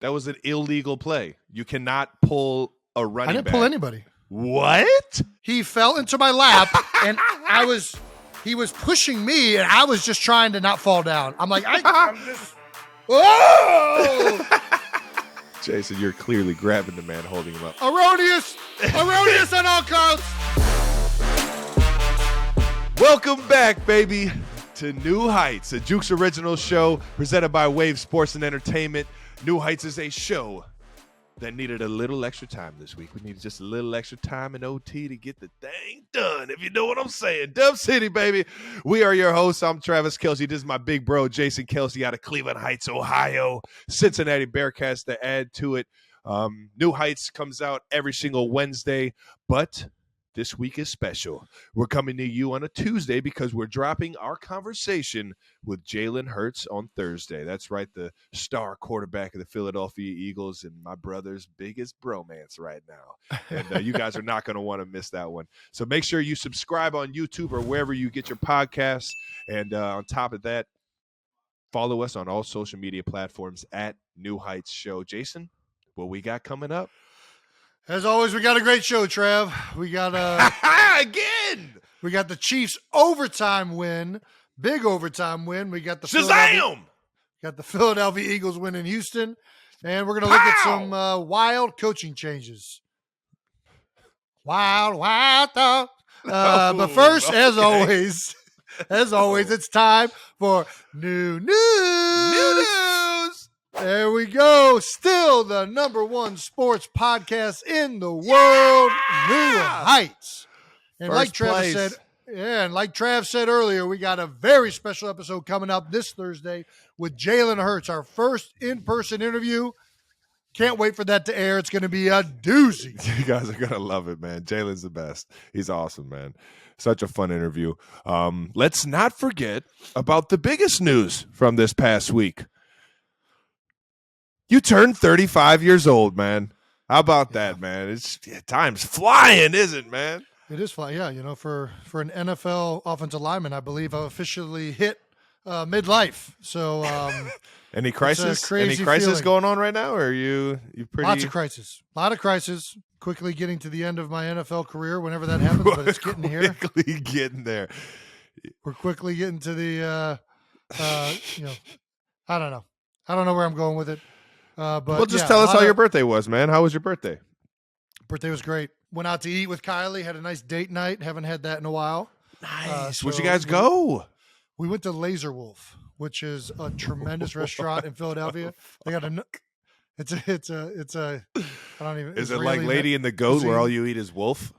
That was an illegal play. You cannot pull a running back. I didn't pull anybody. What? He fell into my lap, and he was pushing me, and I was just trying to not fall down. I'm like, I'm just, whoa! Jason, you're clearly grabbing the man holding him up. Erroneous on all counts. Welcome back, baby, to New Heights, a Jukes original show presented by Wave Sports and Entertainment. New Heights is a show that needed a little extra time this week. We needed just a little extra time in OT to get the thing done, if you know what I'm saying. Dub City, baby. We are your hosts. I'm Travis Kelce. This is my big bro, Jason Kelce, out of Cleveland Heights, Ohio. Cincinnati Bearcats to add to it. New Heights comes out every single Wednesday, but this week is special. We're coming to you on a Tuesday because we're dropping our conversation with Jalen Hurts on Thursday. That's right, the star quarterback of the Philadelphia Eagles and my brother's biggest bromance right now. And you guys are not going to want to miss that one. So make sure you subscribe on YouTube or wherever you get your podcasts. And on top of that, follow us on all social media platforms at New Heights Show. Jason, what we got coming up? As always, we got a great show, Trav. We got again. We got the Chiefs overtime win, big overtime win. We got the Philadelphia Eagles win in Houston, and we're gonna look at some wild coaching changes. Wild thought. But first, okay. as always, it's time for new news. There we go. Still the number one sports podcast in the world, New Heights. And like Trav said earlier, we got a very special episode coming up this Thursday with Jalen Hurts, our first in-person interview. Can't wait for that to air. It's going to be a doozy. You guys are going to love it, man. Jalen's the best. He's awesome, man. Such a fun interview. Let's not forget about the biggest news from this past week. You turned 35 years old, man. How about that, man? Time's flying, isn't it, man? It is flying, yeah. You know, for an NFL offensive lineman, I believe I've officially hit midlife. So, any crisis? Any crisis feeling going on right now, or are you pretty? Lots of crisis. Quickly getting to the end of my NFL career, whenever that happens, but it's getting here. Quickly getting there. We're quickly getting to the, I don't know. I don't know where I'm going with it. But just tell us how your birthday was, man. How was your birthday? Birthday was great. Went out to eat with Kylie. Had a nice date night. Haven't had that in a a while. Nice. Where'd you guys go? We went to Laser Wolf, which is a tremendous restaurant in Philadelphia. They got it's a I don't even. Is it like Lady and the Goat, where all you eat is wolf?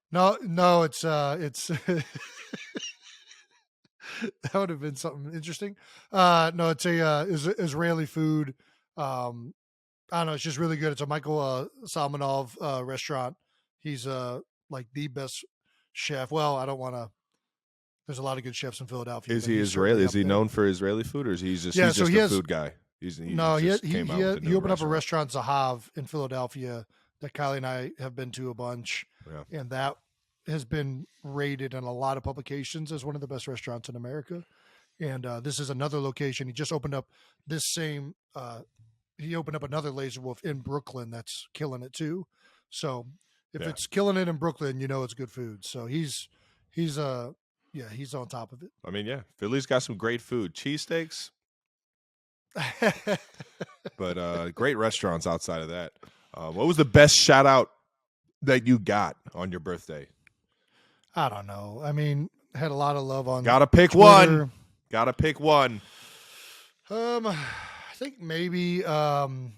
No, it's that would have been something interesting. No, it's a Israeli food. I don't know. It's just really good. It's a Michael Salmanov restaurant. He's like the best chef. Well, I don't want to. There's a lot of good chefs in Philadelphia. Is he Israeli? Is he known for Israeli food, or is he just a food guy? He opened up a restaurant, Zahav, in Philadelphia that Kylie and I have been to a bunch, and that has been rated in a lot of publications as one of the best restaurants in America. And this is another location. He just opened up this same. He opened up another Laser Wolf in Brooklyn that's killing it too. So if it's killing it in Brooklyn, you know it's good food. So he's on top of it. I mean, Philly's got some great food, cheesesteaks, but great restaurants outside of that. What was the best shout out that you got on your birthday? I don't know. I mean, had a lot of love on. Gotta pick one. I think maybe the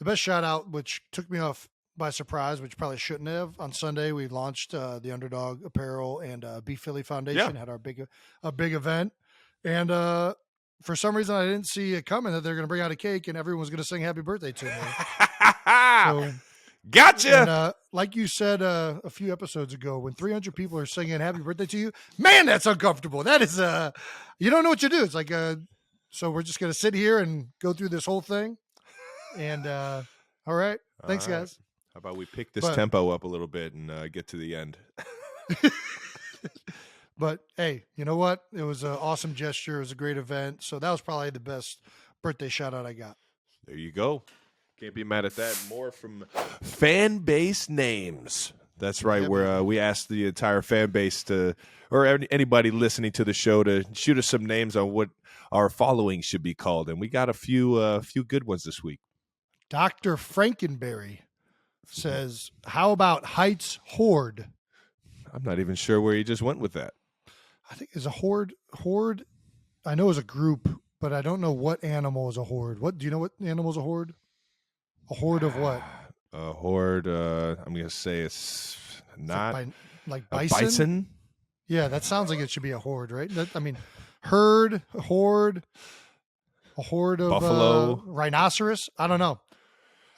best shout out, which took me off by surprise, which probably shouldn't have. On Sunday, we launched the Underdog Apparel and Be Philly Foundation had our big event, and for some reason I didn't see it coming that they're going to bring out a cake and everyone was going to sing happy birthday to me. So, gotcha. And, like you said a few episodes ago, when 300 people are singing happy birthday to you, man, that's uncomfortable. That is you don't know what you do. It's like so we're just going to sit here and go through this whole thing. And all right. Thanks, guys. How about we pick this tempo up a little bit and get to the end? But, hey, you know what? It was an awesome gesture. It was a great event. So that was probably the best birthday shout-out I got. There you go. Can't be mad at that. More from fan base names. That's right. Yeah, where we asked the entire fan base or anybody listening to the show to shoot us some names on what our following should be called, and we got a few good ones this week. Dr. Frankenberry says, "How about Heights Horde?" I'm not even sure where he just went with that. I think it's a horde. Horde, I know is a group, but I don't know what animal is a horde. What do you know? What animal is a horde? A horde of what? A horde. I'm gonna say it's not like bison. Bison. Yeah, that sounds like it should be a horde, right? Herd, horde, a horde of buffalo, rhinoceros. I don't know.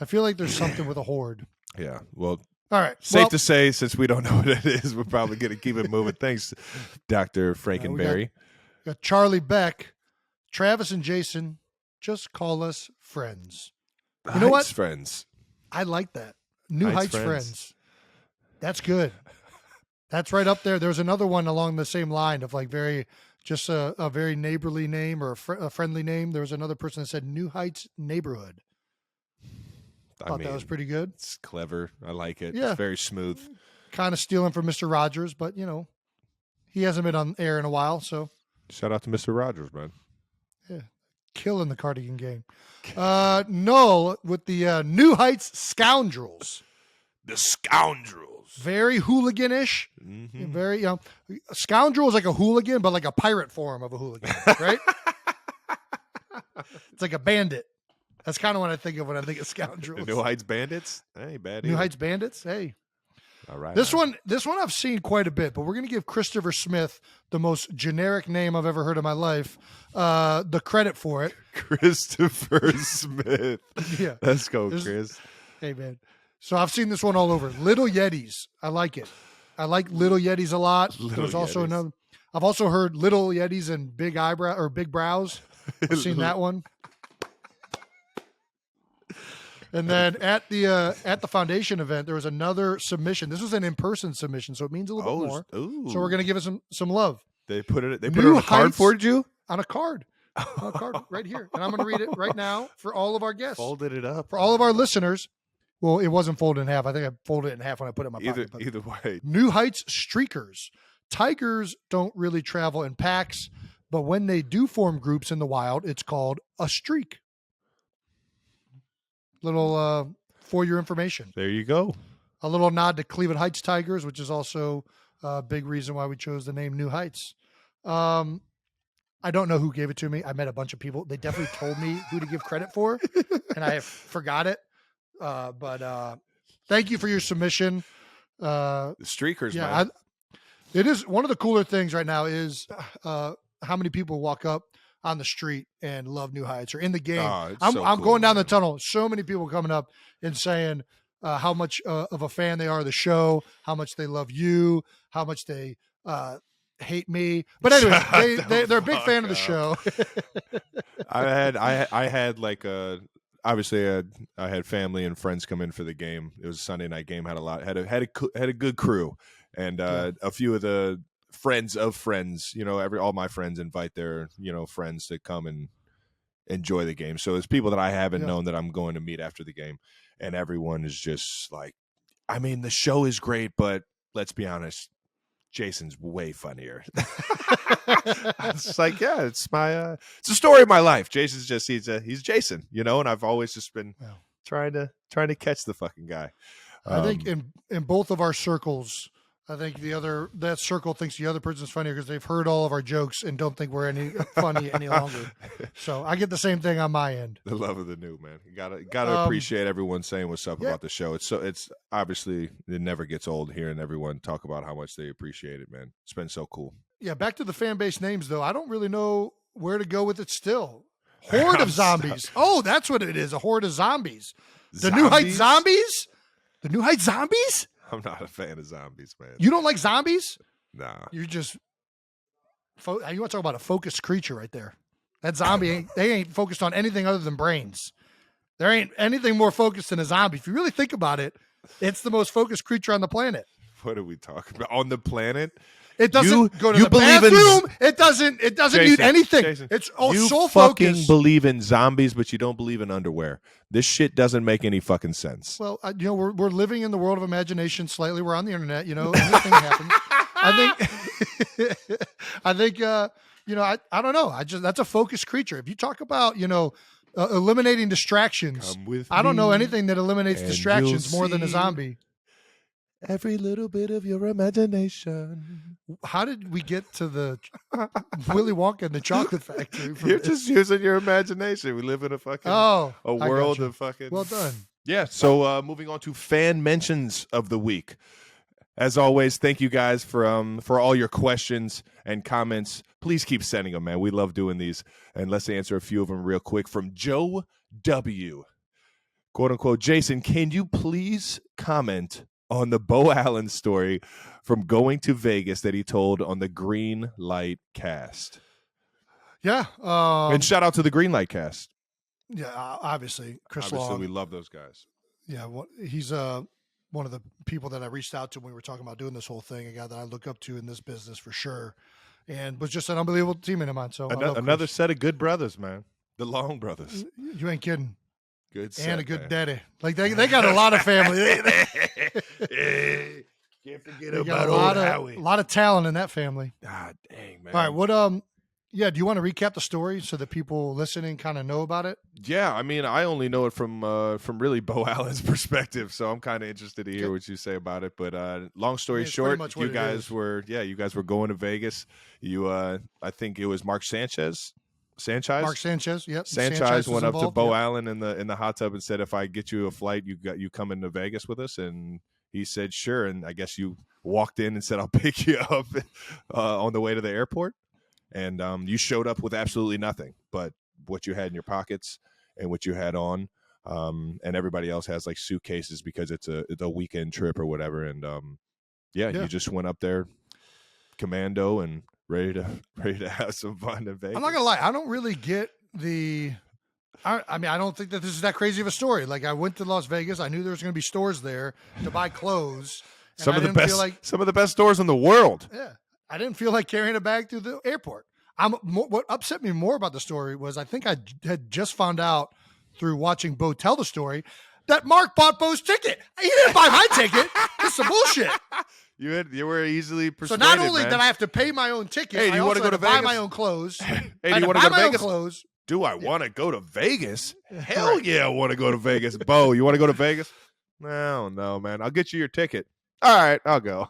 I feel like there's something with a horde. Yeah. Well. All right. Safe to say, since we don't know what it is, we're probably going to keep it moving. Thanks, Dr. Frankenberry. We got Charlie Beck, Travis and Jason. Just call us friends. You know what? Friends. I like that. New Heights friends. That's good. That's right up there. There's another one along the same line of like just a very neighborly name or a friendly name. There was another person that said New Heights neighborhood. I thought that was pretty good. It's clever. I like it. Yeah. It's very smooth. Kind of stealing from Mr. Rogers, but he hasn't been on air in a while, so. Shout out to Mr. Rogers, man. Yeah. Killing the Cardigan game. Null with the New Heights Scoundrels. The Scoundrels. Very hooliganish. Mm-hmm. Very, Scoundrel is like a hooligan, but like a pirate form of a hooligan, right? It's like a bandit. That's kind of what I think of when I think of Scoundrels. The New Heights Bandits? Hey, bad. New Heights Bandits? Hey. All right. This one I've seen quite a bit, but we're going to give Christopher Smith, the most generic name I've ever heard in my life, the credit for it. Christopher Smith. Yeah. Let's go, Chris. Hey, man. So I've seen this one all over. Little Yetis. I like it. I like Little Yetis a lot. There's also another. I've also heard Little Yetis and Big Eyebrow or Big Brows. I've seen that one. And then at the foundation event, there was another submission. This was an in-person submission, so it means a little bit more. Ooh. So we're going to give it some love. They put it on a card for you? On a card. On a card right here. And I'm going to read it right now for all of our guests. Folded it up. For all of our listeners. Well, it wasn't folded in half. I think I folded it in half when I put it in my pocket. Either way. New Heights Streakers. Tigers don't really travel in packs, but when they do form groups in the wild, it's called a streak. Little for your information. There you go. A little nod to Cleveland Heights Tigers, which is also a big reason why we chose the name New Heights. I don't know who gave it to me. I met a bunch of people. They definitely told me who to give credit for, and I forgot it. But thank you for your submission. The Streakers, yeah, man. It is one of the cooler things right now is how many people walk up on the street and love New Heights or in the game. I'm cool, going down the tunnel. So many people coming up and saying how much of a fan they are of the show, how much they love you, how much they hate me. But anyway, they're a big fan of the show. I had like obviously I had family and friends come in for the game. It was a Sunday night game. Had a good crew, and a few of the friends of friends, all my friends invite their, friends to come and enjoy the game. So it's people that I haven't known that I'm going to meet after the game. And everyone is just like, I mean, the show is great, but let's be honest, Jason's way funnier. It's like, yeah, it's a story of my life. Jason's just, he's Jason, and I've always just been trying to catch the fucking guy. I think in both of our circles, I think that circle thinks the other person's funnier because they've heard all of our jokes and don't think we're any funny any longer. So I get the same thing on my end. The love of the new, man. You gotta appreciate everyone saying what's up about the show. It's obviously it never gets old hearing everyone talk about how much they appreciate it, man. It's been so cool. Yeah, back to the fan base names though. I don't really know where to go with it still. Horde of zombies. Oh, that's what it is. A horde of zombies. The New Heights Zombies? The New Heights Zombies? I'm not a fan of zombies, man. You don't like zombies? Nah. You're just you want to talk about a focused creature right there. That zombie they ain't focused on anything other than brains. There ain't anything more focused than a zombie. If you really think about it, it's the most focused creature on the planet. What are we talking about? On the planet? It doesn't go to the believe bathroom. It doesn't Jason, need anything. Jason, It's you sole fucking focus. believe in zombies, but you don't believe in underwear. This shit doesn't make any fucking sense. Well, we're living in the world of imagination slightly. We're on the internet, anything happens. I think, I don't know. That's a focused creature. If you talk about, eliminating distractions, I don't know anything that eliminates distractions more than a zombie. Every little bit of your imagination. How did we get to the Willy Wonka and the Chocolate Factory? You're just using your imagination. We live in a fucking world of fucking. Well done. Yeah. So moving on to fan mentions of the week. As always, thank you guys for all your questions and comments. Please keep sending them, man. We love doing these. And let's answer a few of them real quick. From Joe W. Quote unquote, Jason, can you please comment on the Bo Allen story from going to Vegas that he told on the Green Light Cast? Yeah. And shout out to the Green Light Cast. Yeah, obviously. Chris Long. Long. We love those guys. Yeah, he's one of the people that I reached out to when we were talking about doing this whole thing, a guy that I look up to in this business for sure, and was just an unbelievable teammate of mine. So another set of good brothers, man. The Long brothers. You ain't kidding. Good set, and a good man. daddy. Like they got a lot of family. Can't forget they about old Howie. A lot of talent in that family. God dang, man. All right, what do you want to recap the story so that people listening kind of know about it? Yeah, I mean, I only know it from really Bo Allen's perspective, so I'm kind of interested to hear what you say about it. But long story short, you guys were going to Vegas. I think it was Mark Sanchez. Mark Sanchez, yep. Sanchez went up to Bo yep. Allen in the hot tub and said, "If I get you a flight, you come into Vegas with us." And he said, "Sure." And I guess you walked in and said, "I'll pick you up on the way to the airport." And you showed up with absolutely nothing but what you had in your pockets and what you had on. And everybody else has like suitcases because it's a weekend trip or whatever. And you just went up there commando and ready to have some fun in Vegas. I'm not gonna lie, I don't really get I don't think that this is that crazy of a story. Like, I went to Las Vegas, I knew there was gonna be stores there to buy clothes. Some of the best stores in the world. Yeah. I didn't feel like carrying a bag through the airport. What upset me more about the story was I think I had just found out through watching Bo tell the story that Mark bought Bo's ticket. He didn't buy my ticket. It's some bullshit. You were easily persuaded. So not only did I have to pay my own ticket, I also had to buy my own clothes. Hey, do you want to go to Vegas? Clothes. Do I want to go to Vegas? Hell yeah, I want to go to Vegas. Bo, you want to go to Vegas? No, man. I'll get you your ticket. All right, I'll go.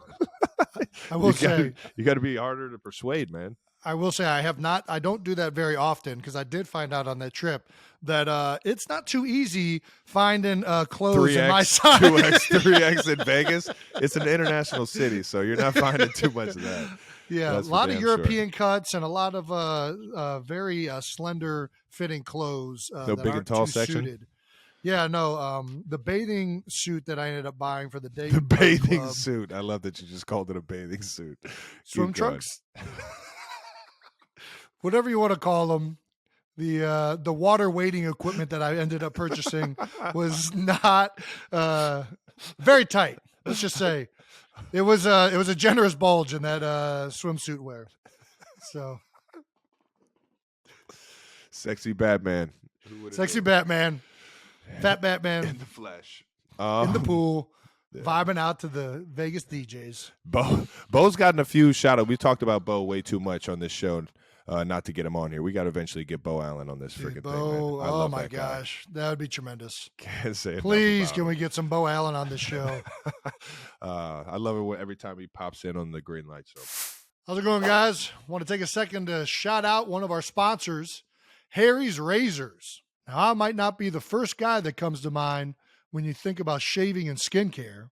I will say you got to be harder to persuade, man. I will say I don't do that very often because I did find out on that trip that it's not too easy finding clothes in my size. 2X, 3X in Vegas. It's an international city, so you're not finding too much of that. Yeah, a lot of European cuts and a lot of very slender fitting clothes. No big and tall section? Suited. Yeah, no, the bathing suit that I ended up buying for the day. The bathing suit. I love that you just called it a bathing suit. Swim trunks? Whatever you want to call them. The water wading equipment that I ended up purchasing was not very tight. Let's just say it was a generous bulge in that swimsuit wear. So sexy Batman. Fat Batman in the flesh, in the pool, vibing out to the Vegas DJs. Bo's gotten a few shout-outs. We talked about Bo way too much on this show. Not to get him on here. We got to eventually get Bo Allen on this freaking thing, man. Oh my gosh, that would be tremendous. Can't say it. Please, can we get some Bo Allen on this show? I love it every time he pops in on the green light show. How's it going, guys? Want to take a second to shout out one of our sponsors, Harry's Razors. Now, I might not be the first guy that comes to mind when you think about shaving and skincare,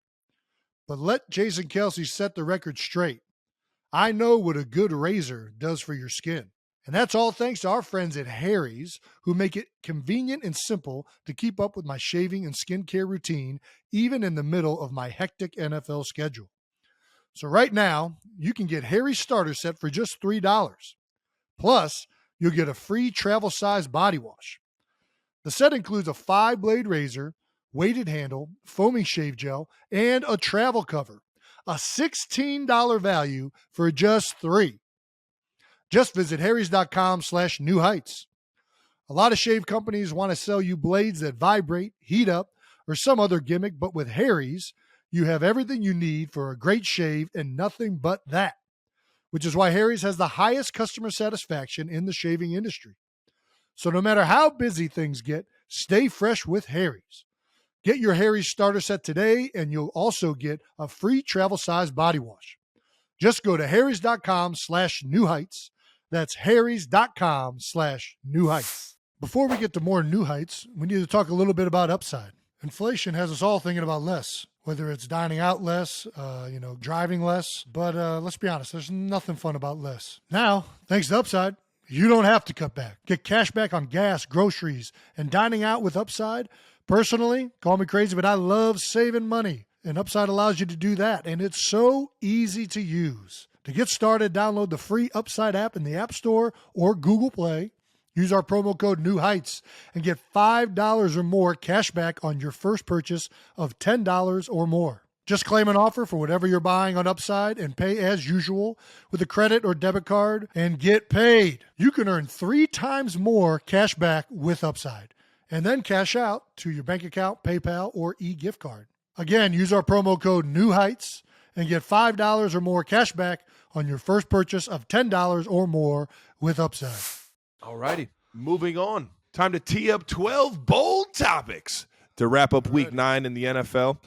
but let Jason Kelce set the record straight. I know what a good razor does for your skin. And that's all thanks to our friends at Harry's, who make it convenient and simple to keep up with my shaving and skincare routine, even in the middle of my hectic NFL schedule. So right now, you can get Harry's starter set for just $3. Plus, you'll get a free travel size body wash. The set includes a 5-blade razor, weighted handle, foaming shave gel, and a travel cover. a $16 value for just 3. Just visit harrys.com/new heights. A lot of shave companies want to sell you blades that vibrate, heat up, or some other gimmick, but with Harry's, you have everything you need for a great shave and nothing but that, which is why Harry's has the highest customer satisfaction in the shaving industry. So no matter how busy things get, stay fresh with Harry's. Get your Harry's starter set today, and you'll also get a free travel size body wash. Just go to harrys.com/new heights. That's harrys.com/new heights. Before we get to more new heights, we need to talk a little bit about upside. Inflation has us all thinking about less, whether it's dining out less, driving less. But let's be honest, there's nothing fun about less. Now, thanks to Upside, you don't have to cut back. Get cash back on gas, groceries, and dining out with Upside. Personally, call me crazy, but I love saving money. And Upside allows you to do that, and it's so easy to use. To get started, download the free Upside app in the App Store or Google Play. Use our promo code New Heights and get $5 or more cash back on your first purchase of $10 or more. Just claim an offer for whatever you're buying on Upside and pay as usual with a credit or debit card and get paid. You can earn 3 times more cash back with Upside and then cash out to your bank account, PayPal, or e-gift card. Again, use our promo code New Heights and get $5 or more cash back on your first purchase of $10 or more with Upside. All righty, moving on. Time to tee up 12 bold topics to wrap up Week 9 in the NFL.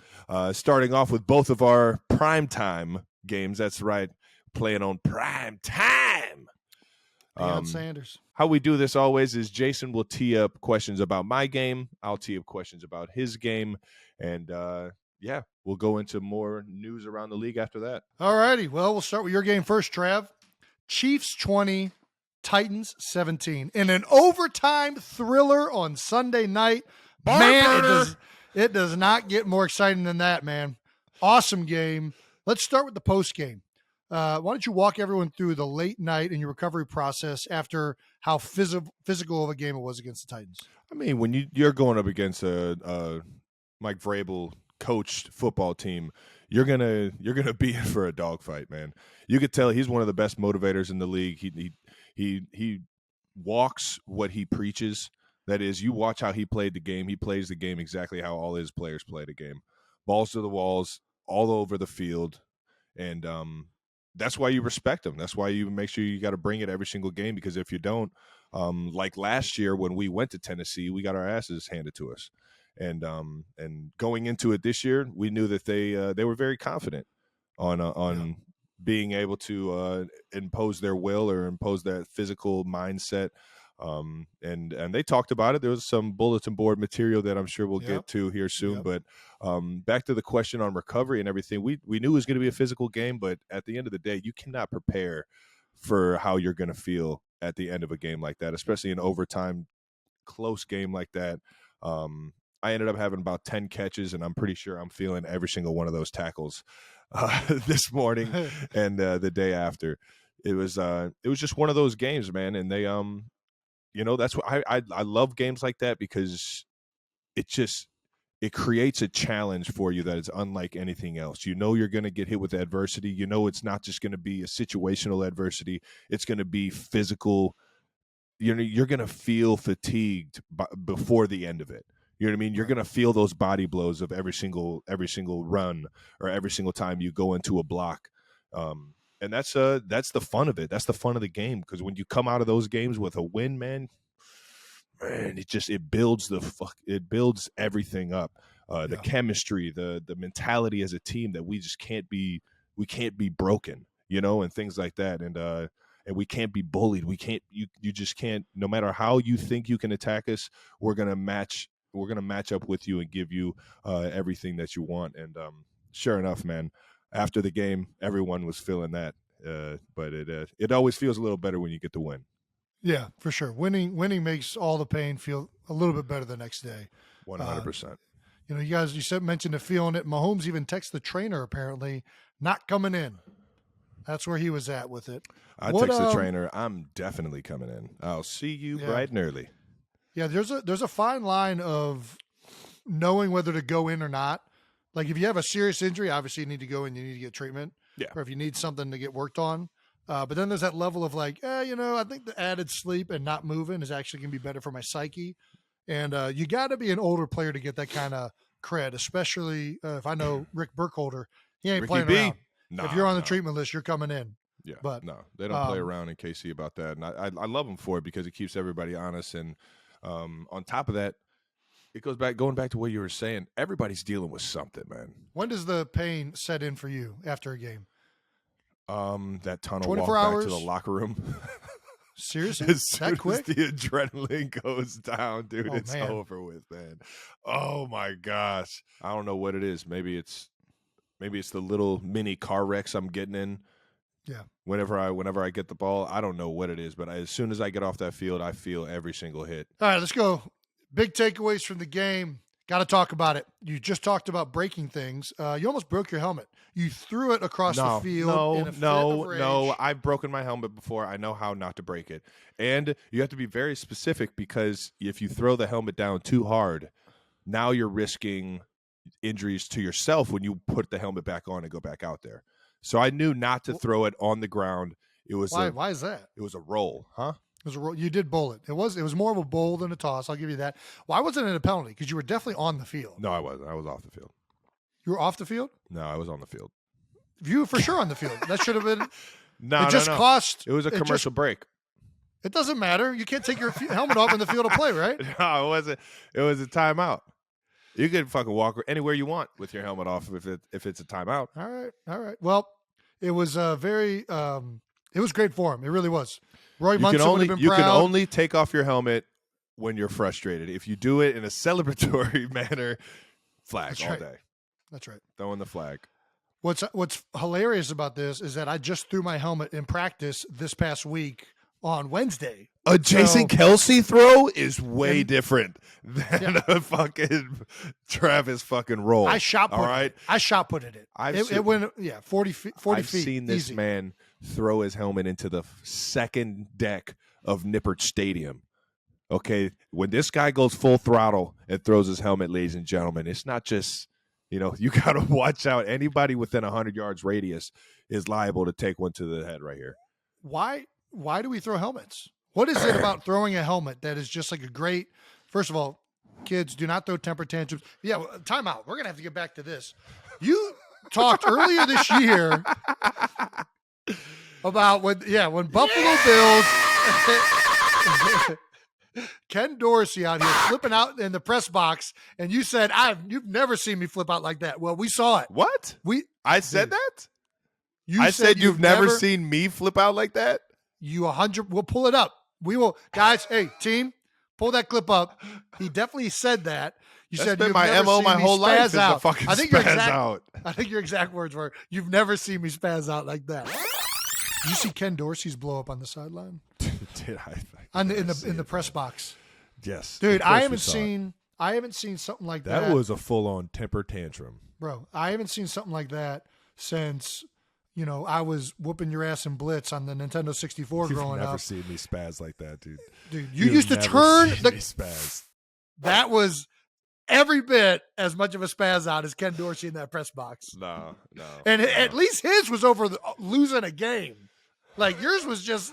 Starting off with both of our primetime games. That's right, playing on prime time. Deion Sanders. How we do this always is Jason will tee up questions about my game. I'll tee up questions about his game. And, we'll go into more news around the league after that. All righty. Well, we'll start with your game first, Trav. Chiefs 20, Titans 17. In an overtime thriller on Sunday night. It does not get more exciting than that, man. Awesome game. Let's start with the post game. Why don't you walk everyone through the late night and your recovery process after how physical of a game it was against the Titans? I mean, when you're going up against a Mike Vrabel coached football team, you're gonna be in for a dogfight, man. You could tell he's one of the best motivators in the league. He walks what he preaches. That is, you watch how he played the game. He plays the game exactly how all his players play the game. Balls to the walls, all over the field. And that's why you respect him. That's why you make sure you got to bring it every single game, because if you don't, like last year when we went to Tennessee, we got our asses handed to us. And going into it this year, we knew that they were very confident on being able to impose their will or impose that physical mindset. And they talked about it. There was some bulletin board material that I'm sure we'll get to here soon. But back to the question on recovery and everything, we knew it was going to be a physical game, but at the end of the day, you cannot prepare for how you're going to feel at the end of a game like that, especially an overtime close game like that. I ended up having about 10 catches, and I'm pretty sure I'm feeling every single one of those tackles this morning and the day after. It was just one of those games, man. And they that's what I love games like that, because it creates a challenge for you that is unlike anything else. You know you're going to get hit with adversity. You know it's not just going to be a situational adversity. It's going to be physical. You're going to feel fatigued before the end of it. You know what I mean? You're going to feel those body blows of every single run or every single time you go into a block. And that's the fun of it. That's the fun of the game, because when you come out of those games with a win, man, it builds everything up. The chemistry, the mentality as a team that we can't be broken, and things like that. And we can't be bullied. You just can't, no matter how you think you can attack us, we're going to match up with you and give you everything that you want. And sure enough, man, after the game, everyone was feeling that. But it always feels a little better when you get the win. Yeah, for sure. Winning makes all the pain feel a little bit better the next day. 100%. You guys, mentioned the feeling it. Mahomes even texted the trainer, apparently, not coming in. That's where he was at with it. I text the trainer, I'm definitely coming in. I'll see you bright and early. Yeah, there's a fine line of knowing whether to go in or not. Like if you have a serious injury, obviously you need to go and you need to get treatment. Yeah. Or if you need something to get worked on. But then there's that level of like, I think the added sleep and not moving is actually going to be better for my psyche. And you got to be an older player to get that kind of cred, especially if I know Rick Burkholder. He ain't Ricky playing B. around. Nah, if you're on the no. treatment list, you're coming in. Yeah, but no, they don't play around in KC about that, and I love them for it because it keeps everybody honest. And on top of that, it going back to what you were saying. Everybody's dealing with something, man. When does the pain set in for you after a game? That tunnel 24 walk hours? back to the locker room. Seriously, as soon that quick? as the adrenaline goes down, dude, it's man. over with, man. Oh my gosh, I don't know what it is. Maybe it's the little mini car wrecks I'm getting in. Yeah. Whenever I get the ball, I don't know what it is, but as soon as I get off that field, I feel every single hit. All right, let's go. Big takeaways from the game. Got to talk about it. You just talked about breaking things. You almost broke your helmet. You threw it across the field. In a fit of rage. No. I've broken my helmet before. I know how not to break it. And you have to be very specific because if you throw the helmet down too hard, now you're risking injuries to yourself when you put the helmet back on and go back out there. So I knew not to throw it on the ground. It was why is that? It was a roll, huh? It was a roll. You did bowl it. It was more of a bowl than a toss. I'll give you that. Why wasn't it a penalty? Because you were definitely on the field. No, I wasn't. I was off the field. You were off the field? No, I was on the field. You were for sure on the field. That should have been. No, cost. It was a commercial break. It doesn't matter. You can't take your helmet off in the field of play, right? No, it wasn't. It was a timeout. You can fucking walk anywhere you want with your helmet off if it's a timeout. All right. Well, it was it was great for him. It really was. Roy Munson would have been proud. You can only take off your helmet when you're frustrated. If you do it in a celebratory manner, flag all day. That's right. Throwing the flag. What's hilarious about this is that I just threw my helmet in practice this past week on Wednesday. A Jason Kelce throw is way different than a fucking Travis fucking roll. I shot put it. I shot put it. It went 40 feet. I've seen this man throw his helmet into the second deck of Nippert Stadium. Okay, when this guy goes full throttle and throws his helmet, ladies and gentlemen, it's not just, you got to watch out. Anybody within 100 yards radius is liable to take one to the head right here. Why do we throw helmets? What is it about throwing a helmet that is just like a great, first of all, kids, do not throw temper tantrums. Yeah, timeout. We're going to have to get back to this. You talked earlier this year about when Buffalo Bills, Ken Dorsey out here flipping out in the press box, and you said, you've never seen me flip out like that. Well, we saw it. What? I said that? I said you've never seen me flip out like that? We'll pull it up. We will, guys. Hey, team, pull that clip up. He definitely said that. That's said been my MO my whole life. Is a fucking I think your exact words were, "You've never seen me spaz out like that." Did you see Ken Dorsey's blow up on the sideline? Did I? In the press box. Yes, dude. I haven't seen something like that. That was a full on temper tantrum, bro. I haven't seen something like that since. I was whooping your ass in Blitz on the Nintendo 64 growing up. You've never seen me spaz like that, dude. Dude, you used to turn the spaz. That was every bit as much of a spaz out as Ken Dorsey in that press box. No. And at least his was over losing a game. Like yours was just,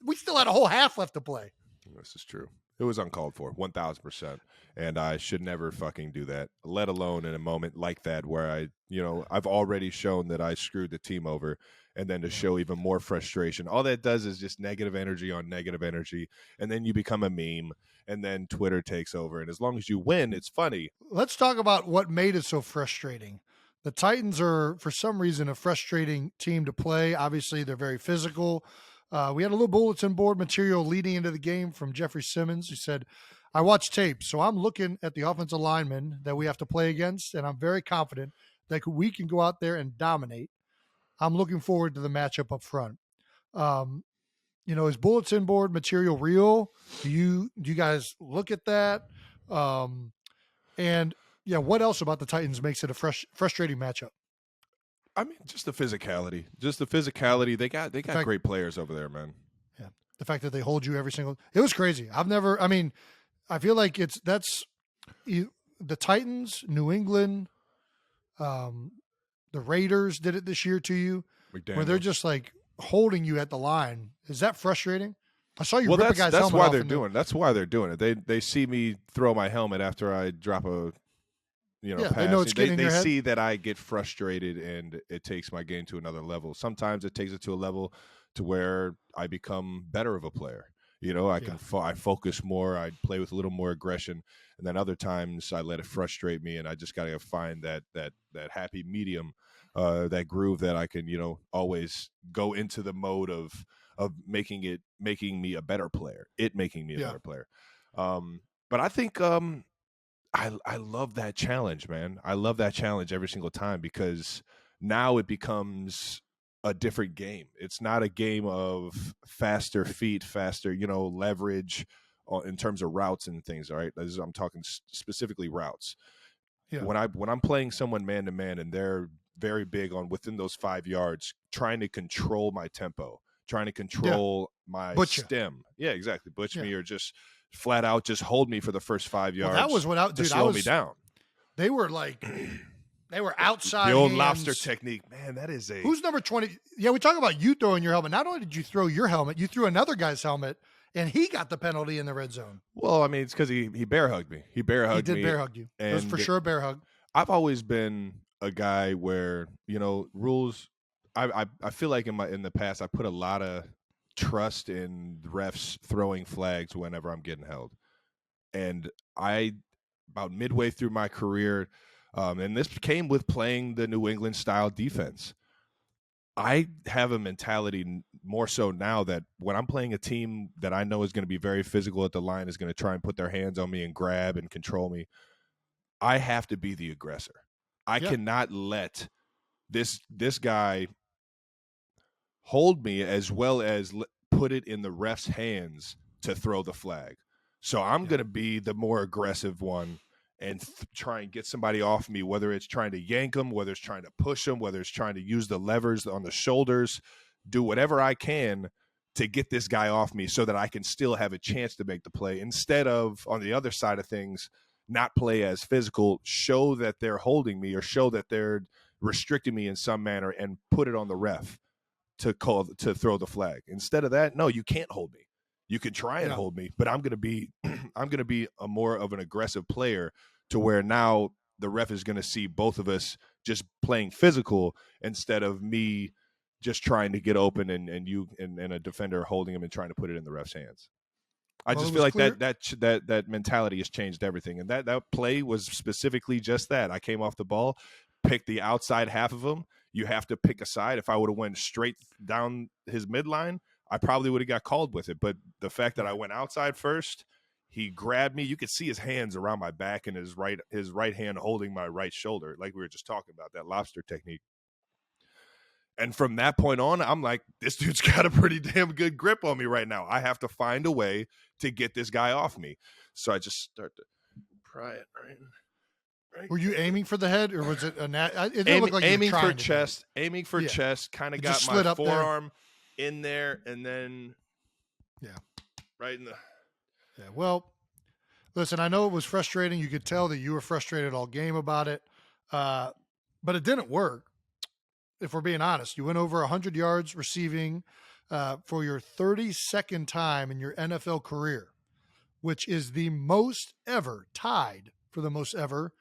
we still had a whole half left to play. This is true. It was uncalled for, 1,000%. And I should never fucking do that, let alone in a moment like that where I've already shown that I screwed the team over, and then to show even more frustration. All that does is just negative energy on negative energy, and then you become a meme, and then Twitter takes over. And as long as you win, it's funny. Let's talk about what made it so frustrating. The Titans are, for some reason, a frustrating team to play. Obviously, they're very physical. We had a little bulletin board material leading into the game from Jeffrey Simmons. He said, I watched tape, so I'm looking at the offensive linemen that we have to play against, and I'm very confident that we can go out there and dominate. I'm looking forward to the matchup up front. Is bulletin board material real? Do you guys look at that? What else about the Titans makes it a frustrating matchup? I mean, just the physicality. They got great players over there, man. Yeah. The fact that they hold you every single, it was crazy. I feel like the Titans, New England, The Raiders did it this year to you, where they're McDaniels. just like holding you at the line. Is that frustrating? I saw you Well, rip a guy's that's helmet why off they're in the- doing. That's why they're doing it. They see me throw my helmet after I drop a Yeah, pass. they know it's getting in they your head. see that I get frustrated and it takes my game to another level. Sometimes it takes it to a level to where I become better of a player. I focus more. I play with a little more aggression, and then other times I let it frustrate me, and I just got to find that happy medium, that groove that I can always go into the mode of making me a better player. Making me a better player. But I think I love that challenge, man. I love that challenge every single time because now it becomes a different game. It's not a game of faster feet, faster, leverage in terms of routes and things. All right, I'm talking specifically routes. Yeah. When I'm playing someone man to man and they're very big on within those 5 yards, trying to control my tempo, trying to control my stem. Yeah, exactly. Butch me or just flat out just hold me for the first 5 yards. Well, that was what slow me down. They were like. They were outside. The old hands. lobster technique, man. That is Who's number 20? Yeah, we talk about you throwing your helmet. Not only did you throw your helmet, you threw another guy's helmet, and he got the penalty in the red zone. Well, I mean, it's because he bear hugged me. He bear hugged me. He did bear hug you. It was for sure a bear hug. I've always been a guy where rules. I feel like in the past I put a lot of trust in refs throwing flags whenever I'm getting held, and about midway through my career. And this came with playing the New England style defense. I have a mentality more so now that when I'm playing a team that I know is going to be very physical at the line, is going to try and put their hands on me and grab and control me, I have to be the aggressor. I cannot let this guy hold me as well as put it in the ref's hands to throw the flag. So I'm going to be the more aggressive one and try and get somebody off me, whether it's trying to yank them, whether it's trying to push them, whether it's trying to use the levers on the shoulders, do whatever I can to get this guy off me so that I can still have a chance to make the play instead of, on the other side of things, not play as physical, show that they're holding me or show that they're restricting me in some manner and put it on the ref to throw the flag. Instead of that, no, you can't hold me. You can try and hold me, but I'm going to be a more of an aggressive player to where now the ref is going to see both of us just playing physical instead of me just trying to get open and a defender holding him and trying to put it in the ref's hands. I just feel like that mentality has changed everything. And that play was specifically just that. I came off the ball, picked the outside half of him. You have to pick a side. If I would have went straight down his midline, I probably would have got called with it. But the fact that I went outside first, he grabbed me. You could see his hands around my back and his right hand holding my right shoulder, like we were just talking about, that lobster technique. And from that point on, I'm like, this dude's got a pretty damn good grip on me right now. I have to find a way to get this guy off me. So I just start to pry it right. Were you aiming for the head, or was it a it didn't look like aiming you were trying for chest? Aiming for chest. Kind of It got just slid my up there. forearm in there, and then right in the. Yeah. Well, listen, I know it was frustrating. You could tell that you were frustrated all game about it, but it didn't work. If we're being honest, you went over 100 yards receiving for your 32nd time in your NFL career, which is the most ever, tied for the most ever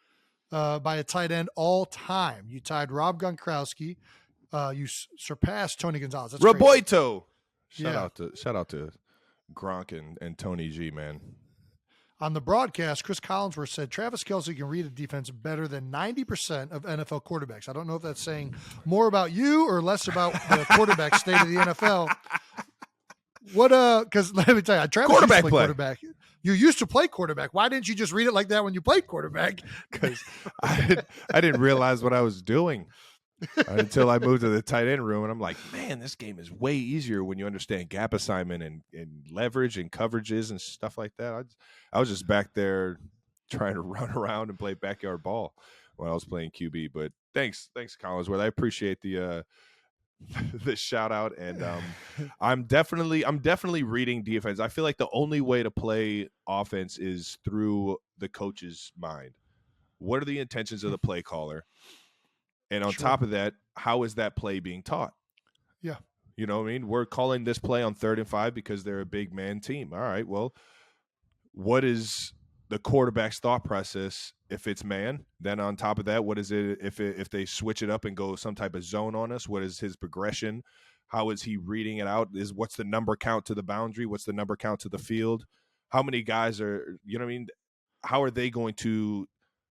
by a tight end all time. You tied Rob Gronkowski. You surpassed Tony Gonzalez. That's Roboito. crazy. Shout out to Gronk and Tony G, man. On the broadcast, Chris Collinsworth said Travis Kelce can read a defense better than 90% of NFL quarterbacks. I don't know if that's saying more about you or less about the quarterback state of the NFL. Because let me tell you, Travis used to play quarterback. You used to play quarterback. Why didn't you just read it like that when you played quarterback? Because I didn't realize what I was doing until I moved to the tight end room, and I'm like, man, this game is way easier when you understand gap assignment and leverage and coverages and stuff like that. I was just back there trying to run around and play backyard ball when I was playing QB. But thanks, Collinsworth. I appreciate the shout out, and I'm definitely reading defense. I feel like the only way to play offense is through the coach's mind. What are the intentions of the play caller? And on top of that, how is that play being taught? Yeah. You know what I mean? We're calling this play on 3rd and 5 because they're a big man team. All right, well, what is the quarterback's thought process if it's man? Then on top of that, what is it if they switch it up and go some type of zone on us? What is his progression? How is he reading it out? What's the number count to the boundary? What's the number count to the field? How many guys are, you know what I mean? How are they going to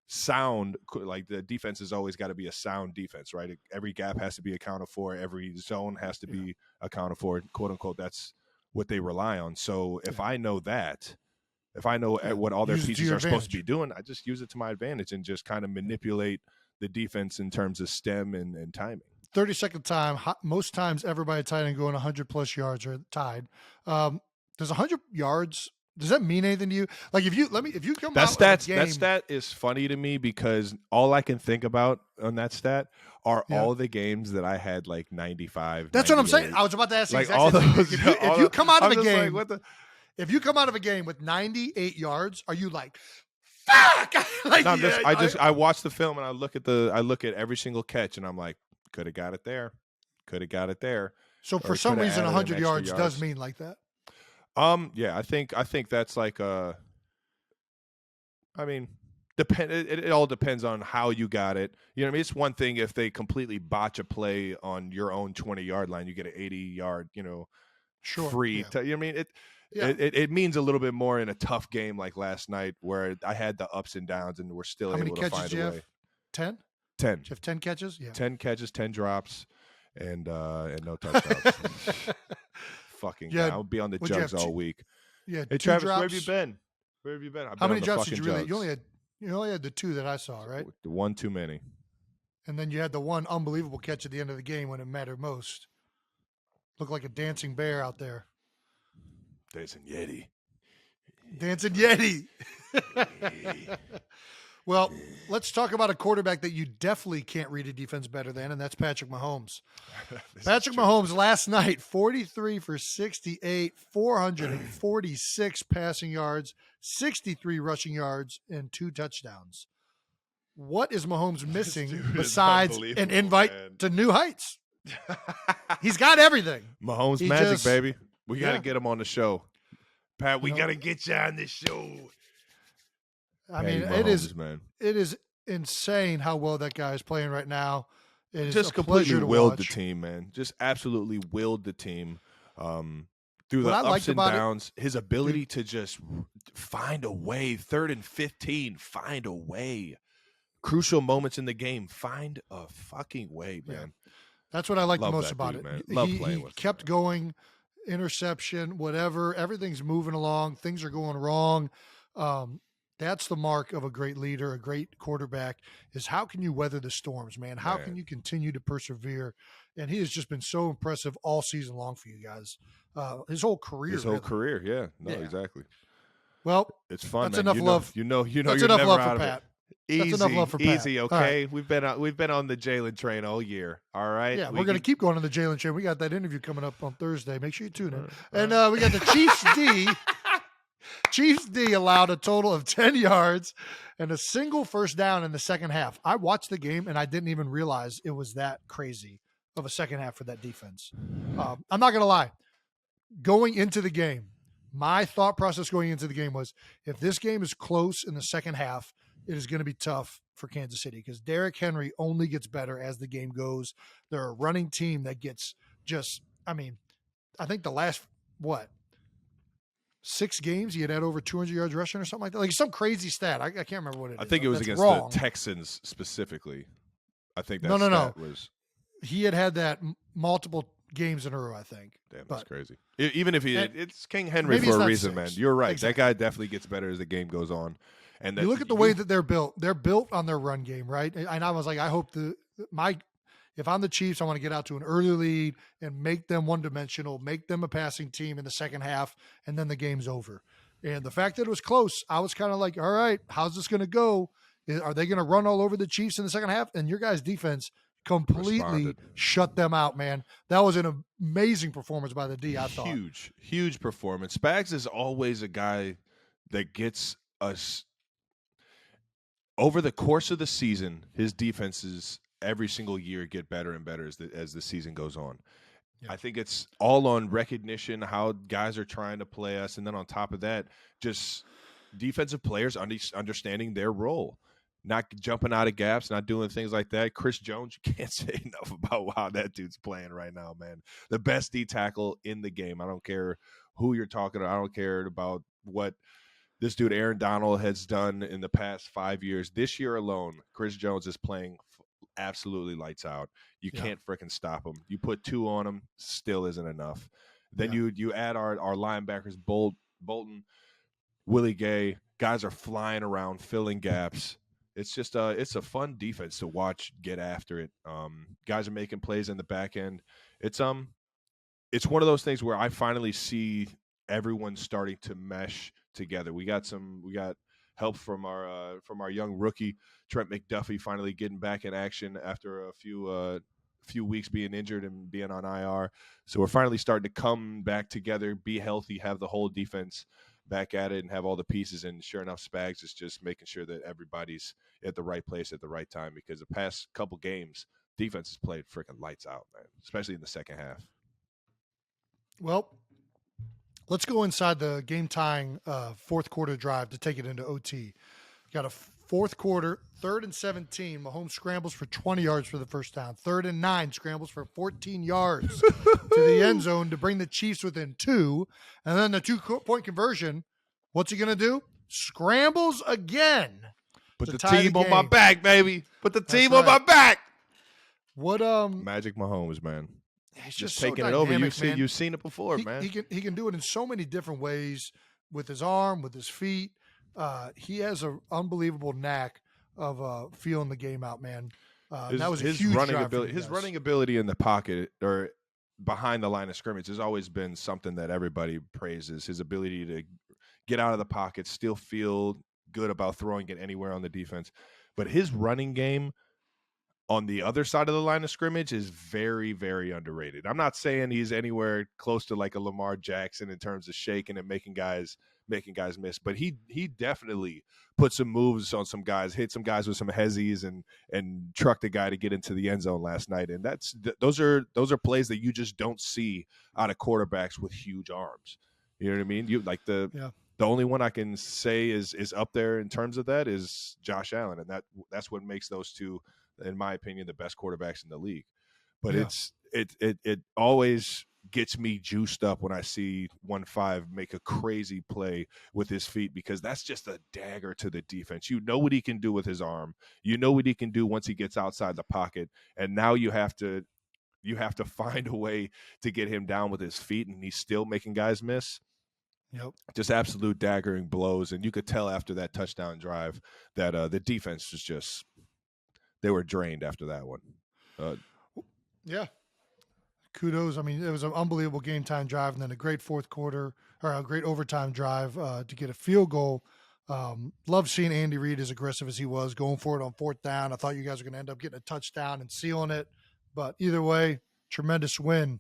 sound? Like, the defense has always got to be a sound defense, right? Every gap has to be accounted for. Every zone has to be accounted for, quote unquote. That's what they rely on. So if I know that, if I know what all their pieces are supposed to be doing, I just use it to my advantage and just kind of manipulate the defense in terms of stem and timing. 30-second time. Most times, everybody tight end going 100+ yards or tied. Does 100 yards? Does that mean anything to you? Like, if you come out with a game, that stat is funny to me because all I can think about on that stat are all the games that I had like 95. That's 98. What I'm saying. I was about to ask like all those. If you come out of a game, like, if you come out of a game with 98 yards, are you like, fuck? Like, no, I watch the film and I look at every single catch and I'm like, could have got it there, could have got it there. So for some reason, 100 yards does mean like that. Yeah, I think that's like I mean, it all depends on how you got it. You know what I mean? It's one thing if they completely botch a play on your own 20-yard line, you get an 80-yard, free. You know what I mean? It means a little bit more in a tough game like last night where I had the ups and downs and we're still able to find a way. 10? 10. You have 10 catches? Yeah. 10 catches, 10 drops, and no touchdowns. Fucking guy. I'll be on the jugs all week. Yeah. Hey Travis, where have you been? How many jugs did you really? You only had the 2 that I saw, right? The 1 too many. And then you had the 1 unbelievable catch at the end of the game when it mattered most. Looked like a dancing bear out there. Dancing Yeti. Well, let's talk about a quarterback that you definitely can't read a defense better than, and that's Patrick Mahomes. Patrick Mahomes last night, 43 for 68, 446 passing yards, 63 rushing yards, and 2 touchdowns. What is Mahomes missing besides an invite to new heights? He's got everything. Mahomes Magic, baby. We got to get him on the show. Pat, we got to get you on the show. I mean, Mahomes, it is insane how well that guy is playing right now. It is just completely willed the team, man. Just absolutely willed the team through the ups and downs. His ability to just find a way, 3rd and 15, find a way. Crucial moments in the game, find a fucking way, man. Yeah. That's what I like the most about it. Man. Love playing with him. He kept going, interception, whatever. Everything's moving along. Things are going wrong. That's the mark of a great leader, a great quarterback, is how can you weather the storms, man? How can you continue to persevere? And he has just been so impressive all season long for you guys. His whole career. Yeah. No, exactly. Well, it's fun. That's man. enough love. You know, that's you're enough never love out for of Pat. it. Easy, that's enough love for Pat. Easy, okay. Right. We've been on the Jalen train all year. All right. Yeah, we're going to keep going on the Jalen train. We got that interview coming up on Thursday. Make sure you tune in. And we got the Chiefs D. Chiefs D allowed a total of 10 yards and a single first down in the second half. I watched the game and I didn't even realize it was that crazy of a second half for that defense. I'm not going to lie. Going into the game, my thought process going into the game was, if this game is close in the second half, it is going to be tough for Kansas City because Derrick Henry only gets better as the game goes. They're a running team that gets I think the last, 6 games he had over 200 yards rushing or something like that. Like some crazy stat. I can't remember what it is. I think it was against the Texans specifically. I think that stat was. He had that multiple games in a row, I think. Damn, that's crazy. Even if it's King Henry for a reason, 6. Man. You're right. Exactly. That guy definitely gets better as the game goes on. And you look at the way that they're built. They're built on their run game, right? And I was like, I hope if I'm the Chiefs, I want to get out to an early lead and make them one-dimensional, make them a passing team in the second half, and then the game's over. And the fact that it was close, I was kind of like, all right, how's this going to go? Are they going to run all over the Chiefs in the second half? And your guys' defense completely shut them out, man. That was an amazing performance by the D, I thought. Huge performance. Spags is always a guy that gets us over the course of the season. His defenses every single year get better and better as the season goes on. Yeah. I think it's all on recognition, how guys are trying to play us, and then on top of that, just defensive players understanding their role, not jumping out of gaps, not doing things like that. Chris Jones, you can't say enough about how that dude's playing right now, man. The best D tackle in the game. I don't care who you're talking to. I don't care about what this dude Aaron Donald has done in the past 5 years. This year alone, Chris Jones is playing absolutely lights out. You can't freaking stop him. You put 2 on him, still isn't enough. Then you add our linebackers, Bolton, Willie Gay. Guys are flying around, filling gaps. It's just it's a fun defense to watch get after it. Guys are making plays in the back end. It's one of those things where I finally see everyone starting to mesh together. We got help from our young rookie Trent McDuffie finally getting back in action after a few weeks being injured and being on IR. So we're finally starting to come back together, be healthy, have the whole defense back at it, and have all the pieces. And sure enough, Spags is just making sure that everybody's at the right place at the right time, because the past couple games, defense has played freaking lights out, man, especially in the second half. Well, let's go inside the game-tying fourth quarter drive to take it into OT. Got a fourth quarter, 3rd and 17. Mahomes scrambles for 20 yards for the first down. 3rd and 9, scrambles for 14 yards to the end zone to bring the Chiefs within 2. And then the 2-point conversion, what's he going to do? Scrambles again. Put the team on my back, baby. Put the team on my back. What Magic Mahomes, man. He's just taking so it dynamic, over. You've seen it before, man. He can do it in so many different ways, with his arm, with his feet. He has an unbelievable knack of feeling the game out, man. That was a huge running drive ability. His running ability in the pocket or behind the line of scrimmage has always been something that everybody praises. His ability to get out of the pocket, still feel good about throwing it anywhere on the defense. But his running game on the other side of the line of scrimmage is very, very underrated. I'm not saying he's anywhere close to like a Lamar Jackson in terms of shaking and making guys miss, but he definitely put some moves on some guys, hit some guys with some hezzies and trucked a guy to get into the end zone last night. And those are plays that you just don't see out of quarterbacks with huge arms. You know what I mean? You like the only one I can say is up there in terms of that is Josh Allen, and that's what makes those two, in my opinion, the best quarterbacks in the league. But it always gets me juiced up when I see 1-5 make a crazy play with his feet, because that's just a dagger to the defense. You know what he can do with his arm. You know what he can do once he gets outside the pocket, and now you have to find a way to get him down with his feet, and he's still making guys miss. Yep. Just absolute daggering blows, and you could tell after that touchdown drive that the defense was just, they were drained after that one. Kudos. I mean, it was an unbelievable game time drive, and then a great fourth quarter or a great overtime drive to get a field goal. Love seeing Andy Reid as aggressive as he was, going for it on 4th down. I thought you guys were going to end up getting a touchdown and sealing it, but either way, tremendous win.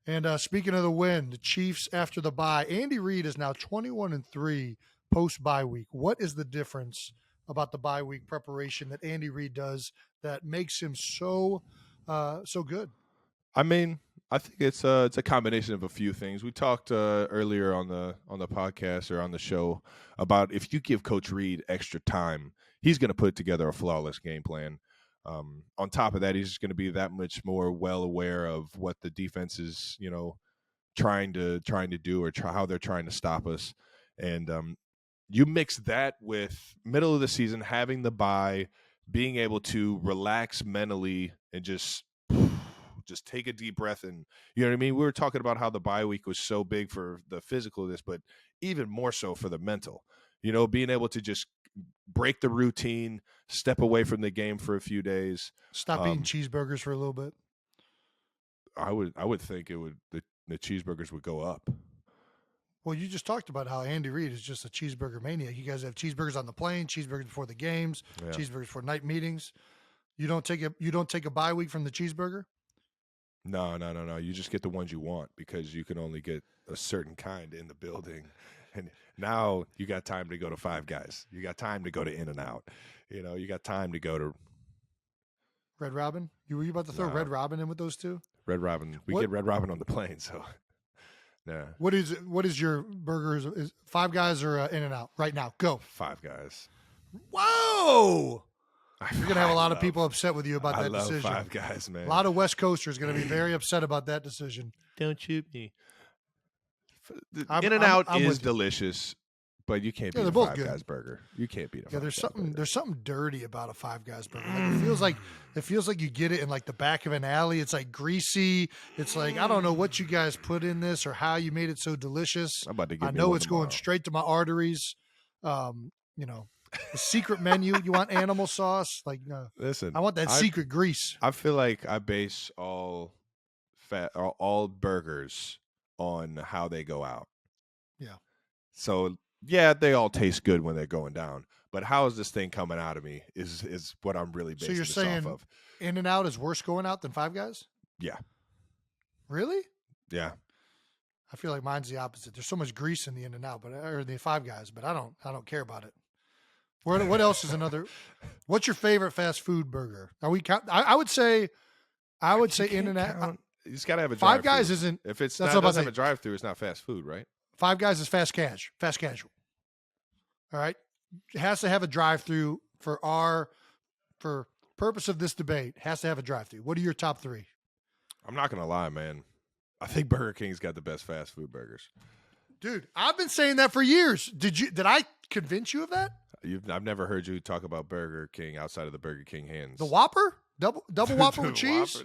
And speaking of the win, the Chiefs after the bye, Andy Reid is now 21-3 post bye week. What is the difference about the bye week preparation that Andy Reid does that makes him so good? I mean, I think it's a combination of a few things. We talked earlier on the podcast or on the show about if you give Coach Reid extra time, he's going to put together a flawless game plan. On top of that, he's just going to be that much more well aware of what the defense is, trying to do or how they're trying to stop us. And you mix that with middle of the season, having the bye, being able to relax mentally and just take a deep breath. And you know what I mean? We were talking about how the bye week was so big for the physical of this, but even more so for the mental, being able to just break the routine, step away from the game for a few days. Stop eating cheeseburgers for a little bit. I would think it would, the cheeseburgers would go up. Well, you just talked about how Andy Reid is just a cheeseburger maniac. You guys have cheeseburgers on the plane, cheeseburgers before the games, cheeseburgers for night meetings. You don't take a bye week from the cheeseburger? No. You just get the ones you want because you can only get a certain kind in the building. And now you got time to go to Five Guys. You got time to go to In-N-Out. You got time to go to Red Robin? Were you about to throw Red Robin in with those two? Red Robin. We get Red Robin on the plane, so yeah. What is your burgers? Is Five Guys or In-N-Out right now? Go. Five Guys. Whoa! You're gonna have a lot of people upset with you about that I love decision. Five Guys, man. A lot of West Coasters going to be very upset about that decision. Don't shoot me. In-N-Out is delicious, but you can't beat a Five Guys burger. You can't beat a Five Guys burger. There's something dirty about a Five Guys burger. Like, it feels like you get it in like the back of an alley. It's like greasy. It's like I don't know what you guys put in this or how you made it so delicious. I'm about to get I know it's going straight to my arteries. The secret menu. You want animal sauce? Like no. Listen, I want that secret grease. I feel like I base all burgers on how they go out. Yeah. So yeah, they all taste good when they're going down. But how is this thing coming out of me is what I'm really basing this off of. In-N-Out is worse going out than Five Guys? Yeah. Really? Yeah. I feel like mine's the opposite. There's so much grease in the In-N-Out, or the Five Guys, but I don't care about it. What else is another? What's your favorite fast food burger? Are we count? I would say In-N-Out. You just gotta have a Five Guys isn't. If it's not doesn't have a drive-through, it's not fast food, right? Five Guys is fast casual. All right, it has to have a drive-through for purpose of this debate. Has to have a drive-through. What are your top three? I'm not gonna lie, man. I think Burger King's got the best fast food burgers. Dude, I've been saying that for years. Did I convince you of that? I've never heard you talk about Burger King outside of the Burger King hands. The Whopper? Double Whopper with cheese?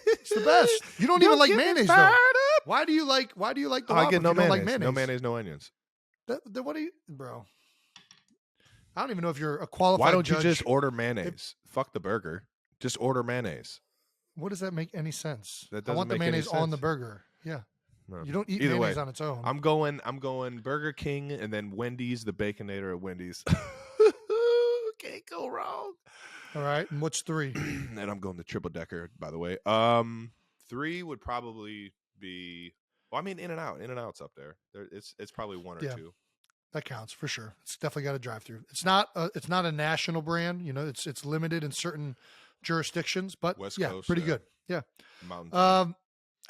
It's the best. You don't even like mayonnaise though. Why do you like the Whopper? I get no mayonnaise. Like mayonnaise. No mayonnaise, no onions. What do you, bro? I don't even know if you're a qualified Why don't judge. you just order mayonnaise? Fuck the burger. Just order mayonnaise. What does that make any sense? That I want the mayonnaise on the burger. Yeah. No. You don't eat Either mayonnaise way, on its own. I'm going Burger King and then Wendy's, the Baconator at Wendy's. Can't go wrong. All right. And what's three? And I'm going the triple decker, by the way. Three would probably be In-N-Out. In-N-Out's up there. It's probably one or two. That counts for sure. It's definitely got a drive-through. It's not a national brand. You know, it's limited in certain jurisdictions, but West Coast, pretty good. Yeah. Mountain.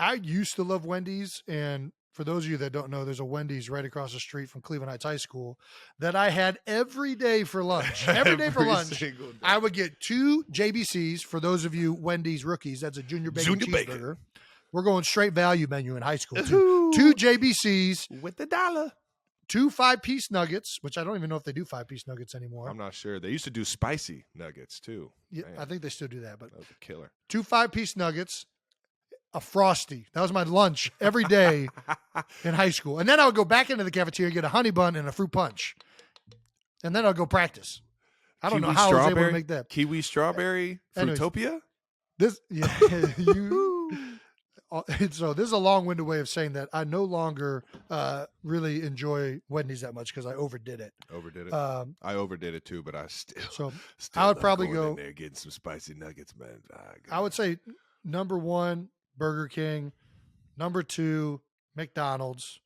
I used to love Wendy's, and for those of you that don't know, there's a Wendy's right across the street from Cleveland Heights High School that I had every day for lunch. Every day for lunch, I would get 2 JBCs. For those of you Wendy's rookies, that's a junior bacon cheeseburger. We're going straight value menu in high school. 2 JBCs with the dollar. 2 5-piece nuggets, which I don't even know if they do 5-piece nuggets anymore. I'm not sure. They used to do spicy nuggets too. Yeah, I think they still do that. But that was a killer. 2 5-piece nuggets, a Frosty. That was my lunch every day in high school. And then I would go back into the cafeteria, get a honey bun and a fruit punch. And then I'll go practice. I don't know how I was able to make that. Kiwi strawberry Fruitopia? So this is a long-winded way of saying that I no longer really enjoy Wendy's that much because I overdid it. I overdid it too, but I still I would probably go in there getting some spicy nuggets, man. I would say number 1, Burger King. Number 2, McDonald's.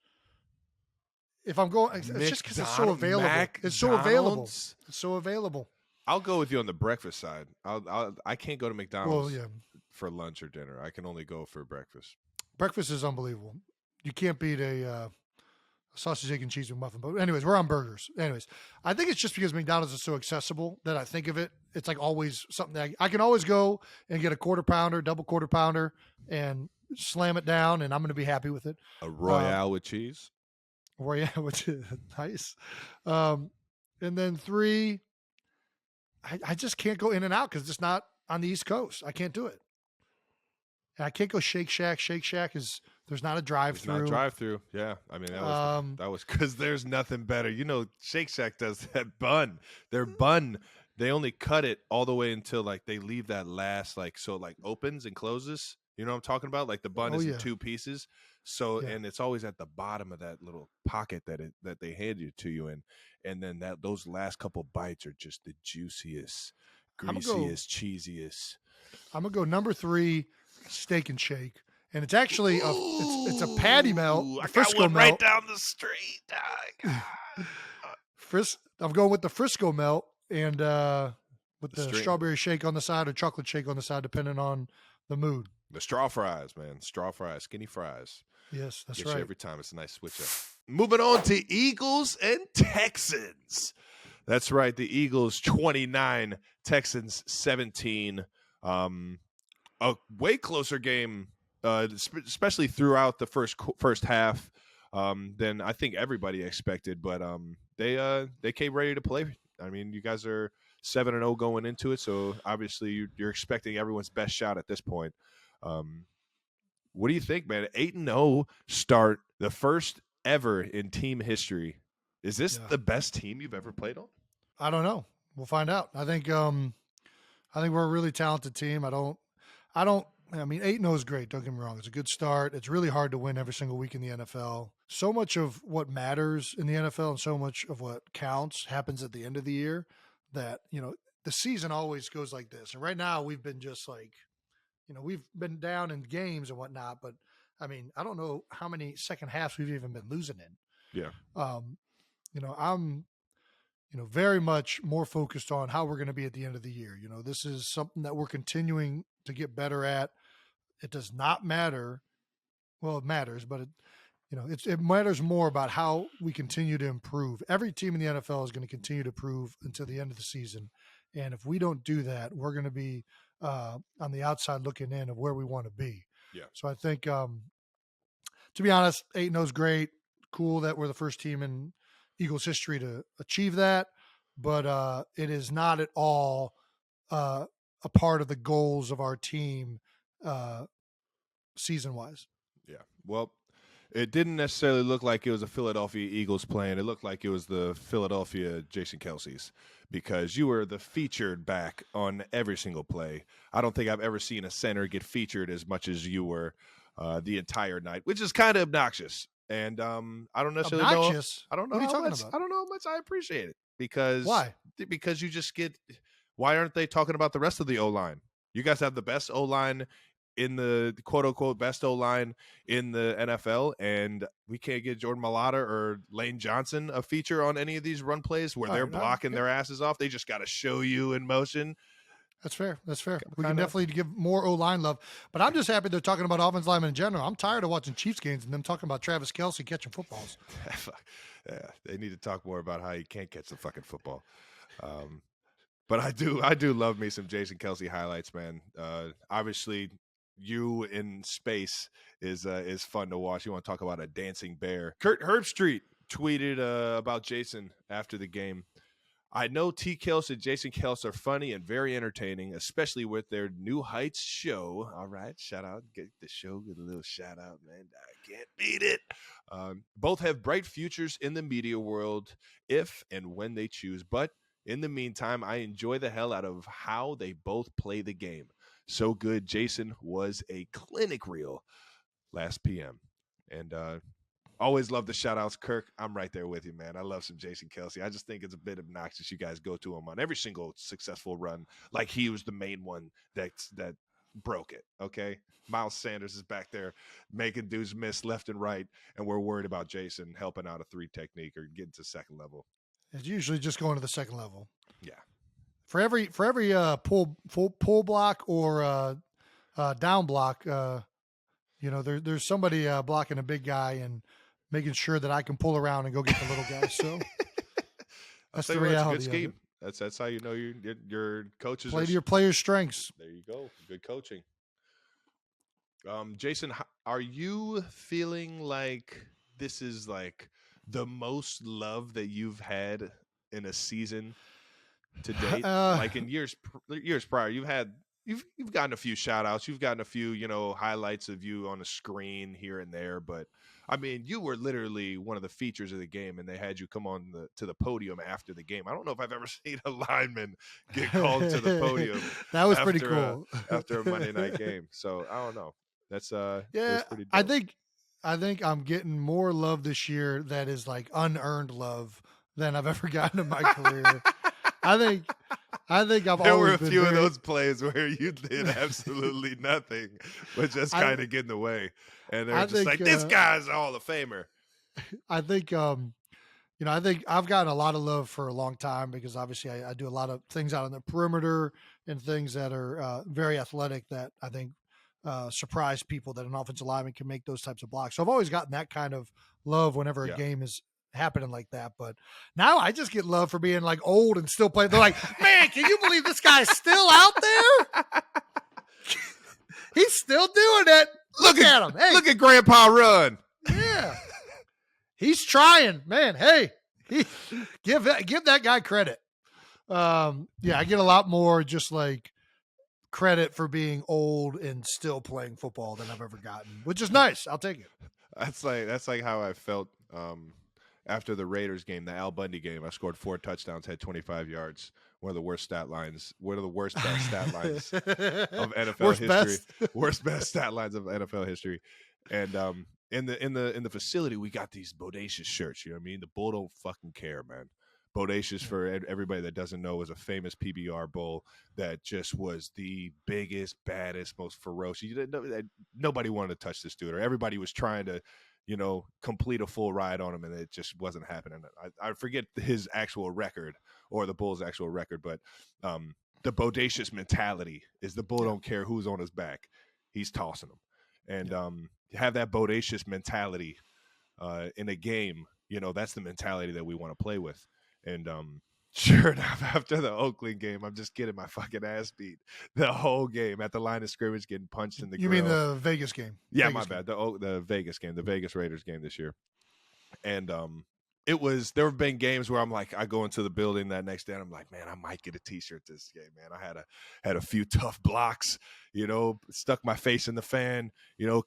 If I'm going, it's just because it's so available. It's so available. It's so available. I'll go with you on the breakfast side. I can't go to McDonald's. Well, yeah. For lunch or dinner. I can only go for breakfast. Breakfast is unbelievable. You can't beat a sausage, egg, and cheese McMuffin. But anyways, we're on burgers. Anyways, I think it's just because McDonald's is so accessible that I think of it. It's like always something that I can always go and get a quarter pounder, double quarter pounder, and slam it down, and I'm going to be happy with it. A Royale with cheese? Royale, which is nice. And then 3, I just can't go In-N-Out because it's not on the East Coast. I can't do it. And I can't go Shake Shack. Shake Shack there's not a drive-through. It's not drive-through. Yeah. I mean, that was because there's nothing better. You know, Shake Shack does that bun. Their bun, they only cut it all the way until like they leave that last, like, so it like opens and closes. You know what I'm talking about? Like the bun is in 2 pieces. So, and it's always at the bottom of that little pocket that they hand you to you in. And then those last couple bites are just the juiciest, greasiest, cheesiest. I'm going to go number 3, Steak and Shake. And it's actually it's a patty melt. I got one right down the street. I'm going with the Frisco melt. And with the strawberry shake on the side or chocolate shake on the side, depending on the mood. The straw fries, man. Straw fries, skinny fries. Yes, that's Gets right. you every time. It's a nice switch up. Moving on to Eagles and Texans. That's right. The Eagles 29, Texans 17. A way closer game, especially throughout the first half, than I think everybody expected. But they came ready to play. I mean, you guys are 7-0 going into it, so obviously you're expecting everyone's best shot at this point. What do you think, man? 8-0 start, the first ever in team history. Is this the best team you've ever played on? I don't know. We'll find out. I think we're a really talented team. I mean, 8-0 is great. Don't get me wrong. It's a good start. It's really hard to win every single week in the NFL. So much of what matters in the NFL and so much of what counts happens at the end of the year that, the season always goes like this. And right now we've been just like, we've been down in games and whatnot, but I mean, I don't know how many second halves we've even been losing in. Yeah. I'm very much more focused on how we're going to be at the end of the year. This is something that we're continuing to get better at. It does not matter. Well, it matters, but it matters more about how we continue to improve. Every team in the NFL is going to continue to improve until the end of the season. And if we don't do that, we're going to be on the outside looking in of where we want to be. Yeah. So I think, to be honest, 8-0 is great. Cool that we're the first team in Eagles history to achieve that, but it is not at all a part of the goals of our team season-wise. Yeah. Well, it didn't necessarily look like it was a Philadelphia Eagles playing. It looked like it was the Philadelphia Jason Kelce's, because you were the featured back on every single play. I don't think I've ever seen a center get featured as much as you were the entire night, which is kind of obnoxious. And I don't necessarily obnoxious? know. I don't know. What are you how talking much, about? I don't know how much I appreciate it. Because why? Because you just get. Why aren't they talking about the rest of the O-line? You guys have the best O-line in the quote unquote best O-line in the NFL, and we can't get Jordan Mailata or Lane Johnson a feature on any of these run plays where they're blocking their asses off. They just got to show you in motion. That's fair. We can definitely give more O-line love. But I'm just happy they're talking about offensive linemen in general. I'm tired of watching Chiefs games and them talking about Travis Kelce catching footballs. Yeah, they need to talk more about how he can't catch the fucking football. But I do love me some Jason Kelce highlights, man. Obviously, you in space is fun to watch. You want to talk about a dancing bear? Kurt Herbstreit tweeted about Jason after the game. I know T. Kelce and Jason Kelce are funny and very entertaining, especially with their New Heights show. All right, shout out, get the show, get a little shout out, man. I can't beat it. Both have bright futures in the media world if and when they choose. But in the meantime, I enjoy the hell out of how they both play the game. So good. Jason was a clinic reel last PM. And always love the shout outs, Kirk. I'm right there with you, man. I love some Jason Kelce. I just think it's a bit obnoxious you guys go to him on every single successful run like he was the main one that broke it, okay? Miles Sanders is back there making dudes miss left and right, and we're worried about Jason helping out a 3 technique or getting to second level. It's usually just going to the second level. Yeah. For every pull block or down block, there's somebody blocking a big guy and making sure that I can pull around and go get the little guy. So that's the reality. It's a good scheme. That's how you know your coaches play to your players' strengths. There you go. Good coaching. Jason, are you feeling like this is like the most love that you've had in a season to date? Like in years prior, you've gotten a few shout outs, you've gotten a few, highlights of you on a screen here and there, but I mean, you were literally one of the features of the game, and they had you come on to the podium after the game. I don't know if I've ever seen a lineman get called to the podium. That was pretty cool after a Monday night game. So I don't know. That's yeah. Pretty dope. I think I'm getting more love this year that is like unearned love than I've ever gotten in my career. I think there were a few of those plays where you did absolutely nothing, but just kind of get in the way. And they're just like, this guy's a Hall of Famer. I think, I think I've gotten a lot of love for a long time because obviously I do a lot of things out on the perimeter and things that are very athletic that I think surprise people that an offensive lineman can make those types of blocks. So I've always gotten that kind of love whenever a game is happening like that. But now I just get love for being like old and still playing. They're like, man, can you believe this guy's still out there? He's still doing it. Look at him. Hey, look at Grandpa run. Yeah. He's trying, man. Hey, give that guy credit. I get a lot more just like credit for being old and still playing football than I've ever gotten, which is nice. I'll take it. That's like how I felt after the Raiders game, the Al Bundy game. I scored 4 touchdowns, had 25 yards. One of the worst stat lines. One of the worst best stat lines of NFL history. Worst best stat lines of NFL history. And in the facility, we got these bodacious shirts. You know what I mean? The bull don't fucking care, man. Bodacious, for everybody that doesn't know, was a famous PBR bull that just was the biggest, baddest, most ferocious. Nobody wanted to touch this dude, or everybody was trying to, complete a full ride on him, and it just wasn't happening. I forget his actual record or the bull's actual record, but the bodacious mentality is the bull don't care who's on his back. He's tossing them. And have that bodacious mentality in a game, that's the mentality that we want to play with. And sure enough, after the Oakland game, I'm just getting my fucking ass beat the whole game at the line of scrimmage, getting punched in the grill. You mean the Vegas game? Yeah, my bad. The Vegas game, the Vegas Raiders game this year. And there have been games where I'm like, I go into the building that next day and I'm like, man, I might get a t-shirt this game, man. I had a few tough blocks, stuck my face in the fan,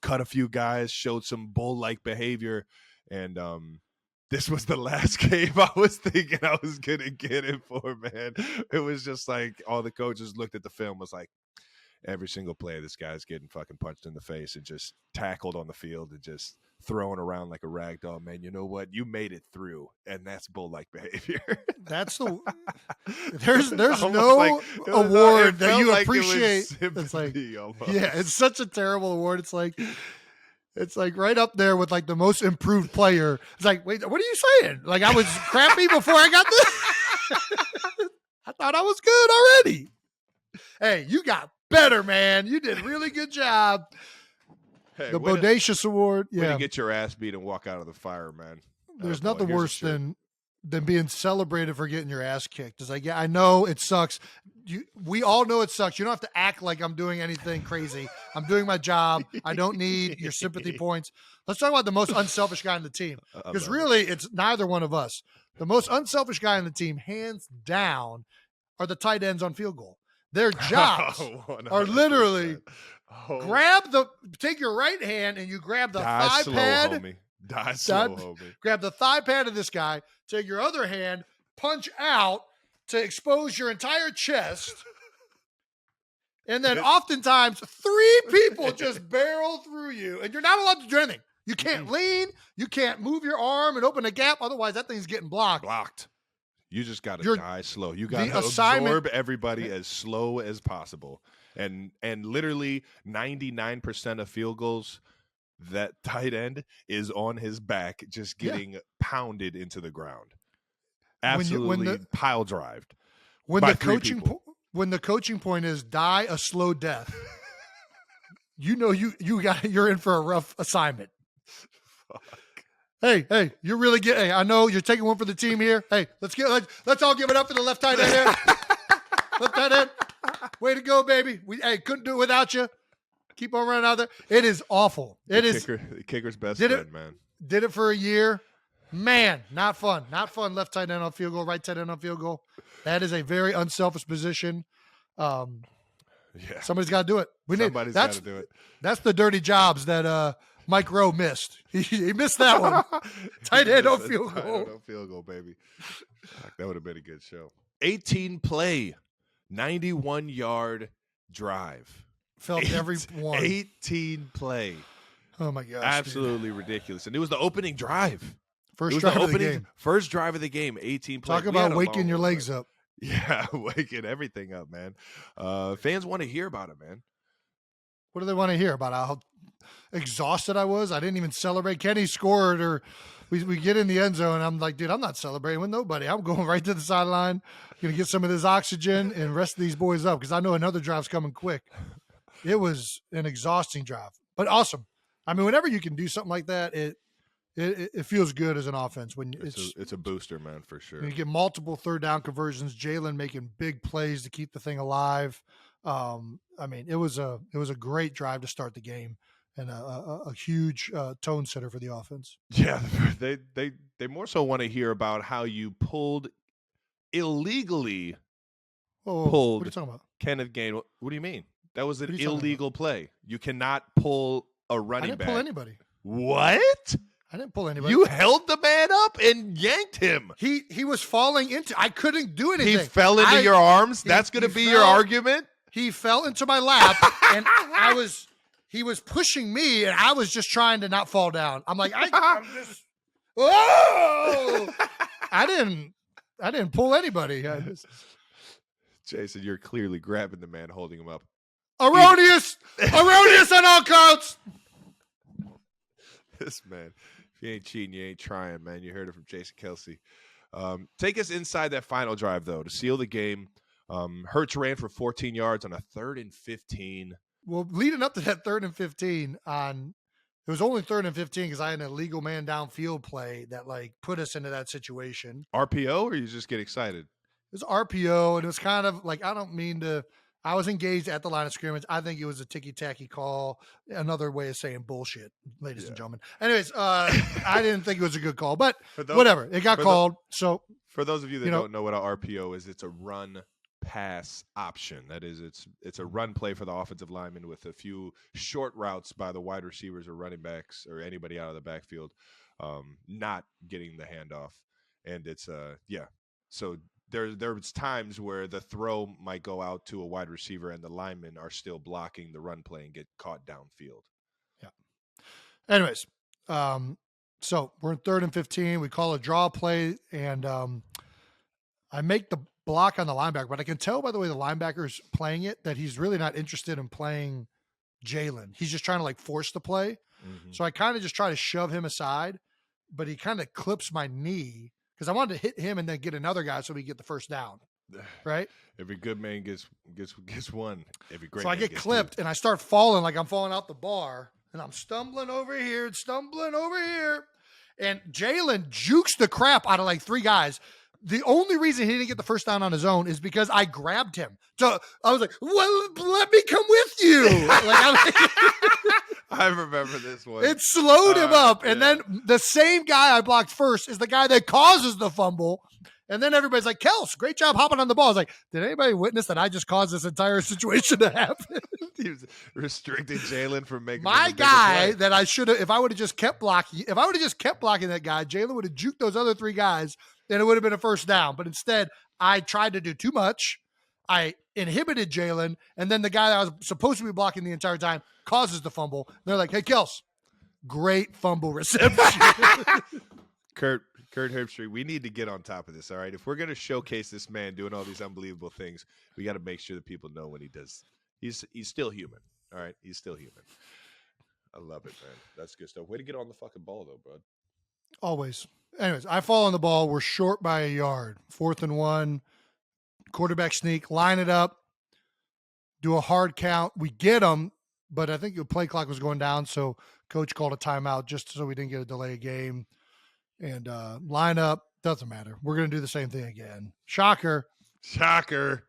cut a few guys, showed some bull-like behavior. And this was the last game I was thinking I was going to get it for, man. It was just like all the coaches looked at the film, was like, every single play, this guy's getting fucking punched in the face and just tackled on the field and just thrown around like a rag doll. Man, you know what? You made it through, and that's bull-like behavior. There's no award that you appreciate. It's like, it's such a terrible award. It's like right up there with like the most improved player. It's like, wait, what are you saying? Like I was crappy before I got this. I thought I was good already. Hey, you got better, man. You did a really good job. Hey, the Bodacious Award. Way to get your ass beat and walk out of the fire, man. There's nothing worse than being celebrated for getting your ass kicked. It's like, yeah, I know it sucks. We all know it sucks. You don't have to act like I'm doing anything crazy. I'm doing my job. I don't need your sympathy points. Let's talk about the most unselfish guy on the team. Because really, it's neither one of us. The most unselfish guy on the team, hands down, are the tight ends on field goal. Their jobs are literally take your right hand and you grab the thigh pad. Homie. Die slow, homie. Grab the thigh pad of this guy. Take your other hand, punch out to expose your entire chest. And then oftentimes 3 people just barrel through you and you're not allowed to do anything. You can't lean. You can't move your arm and open a gap. Otherwise, that thing's getting blocked. You just got to die slow. You got to absorb everybody as slow as possible. And literally 99% of field goals, that tight end is on his back just getting pounded into the ground. Absolutely pile drived. When the coaching point is die a slow death, you're in for a rough assignment. Fuck. Hey, you're really getting. Hey, I know you're taking one for the team here. Hey, let's all give it up for the left tight end here. Left tight end, way to go, baby. Couldn't do it without you. Keep on running out there. It is awful. The kicker's best friend, man. Did it for a year. Man, not fun. Not fun. Left tight end on field goal, right tight end on field goal. That is a very unselfish position. Somebody's got to do it. Somebody's got to do it. That's the dirty jobs that Mike Rowe missed. He missed that one. Tight end on field goal. Tight end on field goal, baby. That would have been a good show. 18 play, 91-yard drive. Felt every one. 18 play. Oh, my gosh. Absolutely ridiculous. And it was the opening drive. First drive of the game. First drive of the game, 18 play. Talk about waking your legs up. Yeah, waking everything up, man. Fans want to hear about it, man. What do they want to hear about how exhausted I was? I didn't even celebrate. Kenny scored, or we get in the end zone. I'm like, dude, I'm not celebrating with nobody. I'm going right to the sideline, going to get some of this oxygen and rest these boys up because I know another drive's coming quick. It was an exhausting drive, but awesome. I mean, whenever you can do something like that, it feels good as an offense. When it's a booster, man, for sure. You get multiple third down conversions. Jalen making big plays to keep the thing alive. I mean, it was a great drive to start the game and a huge tone setter for the offense. Yeah, they more so want to hear about how you illegally pulled. What are you talking about? Kenneth Gain. What do you mean? That was an illegal play. You cannot pull a running back. I didn't pull anybody. What? I didn't pull anybody. You held the man up and yanked him. He was falling into. I couldn't do anything. He fell into your arms. That's going to be your argument. He fell into my lap, and he was pushing me, and I was just trying to not fall down. I'm like, I'm just. Whoa! I didn't pull anybody. Jason, you're clearly grabbing the man, holding him up. Erroneous on all counts. This man, if you ain't cheating, you ain't trying, man. You heard it from Jason Kelce. Take us inside that final drive, though, to seal the game. Hurts ran for 14 yards on a 3rd and 15. Well, leading up to that 3rd and 15, it was only 3rd and 15 because I had an illegal man downfield play that put us into that situation. RPO, or you just get excited? It was RPO, and it was kind of like, I was engaged at the line of scrimmage. I think it was a ticky-tacky call, another way of saying bullshit, ladies and gentlemen. Anyways, I didn't think it was a good call, but whatever. It got called. So for those of you that don't know what an RPO is, it's a run-pass option. That is, it's a run play for the offensive lineman with a few short routes by the wide receivers or running backs or anybody out of the backfield, not getting the handoff. And it's, so there's times where the throw might go out to a wide receiver and the linemen are still blocking the run play and get caught downfield. Yeah. Anyways, so we're in 3rd and 15. We call a draw play, and I make the block on the linebacker, but I can tell by the way the linebacker's playing it that he's really not interested in playing Jalen. He's just trying to force the play. Mm-hmm. So I kind of just try to shove him aside, but he kind of clips my knee, because I wanted to hit him and then get another guy so we get the first down, right? Every good man gets one. Every great. So I get clipped and I start falling like I'm falling out the bar, and I'm stumbling over here, and Jalen jukes the crap out of 3 guys. The only reason he didn't get the first down on his own is because I grabbed him. So I was like, "Well, let me come with you." I remember this one. It slowed him up. And then the same guy I blocked first is the guy that causes the fumble. And then everybody's like, "Kels, great job hopping on the ball." I was like, did anybody witness that I just caused this entire situation to happen? He was restricting Jalen from making my guy that I should have, if I would have just kept blocking that guy, Jalen would have juked those other 3 guys, and it would have been a first down. But instead, I tried to do too much. I inhibited Jalen, and then the guy that I was supposed to be blocking the entire time causes the fumble. They're like, "Hey, Kels, great fumble reception." Kurt Herbstreit, we need to get on top of this, all right? If we're going to showcase this man doing all these unbelievable things, we got to make sure that people know when he does. He's still human, all right? He's still human. I love it, man. That's good stuff. Way to get on the fucking ball, though, bud. Always. Anyways, I fall on the ball. We're short by a yard. 4th and 1. Quarterback sneak. Line it up. Do a hard count. We get them, but I think the play clock was going down, so coach called a timeout just so we didn't get a delay game. And line up. Doesn't matter. We're going to do the same thing again. Shocker. 92%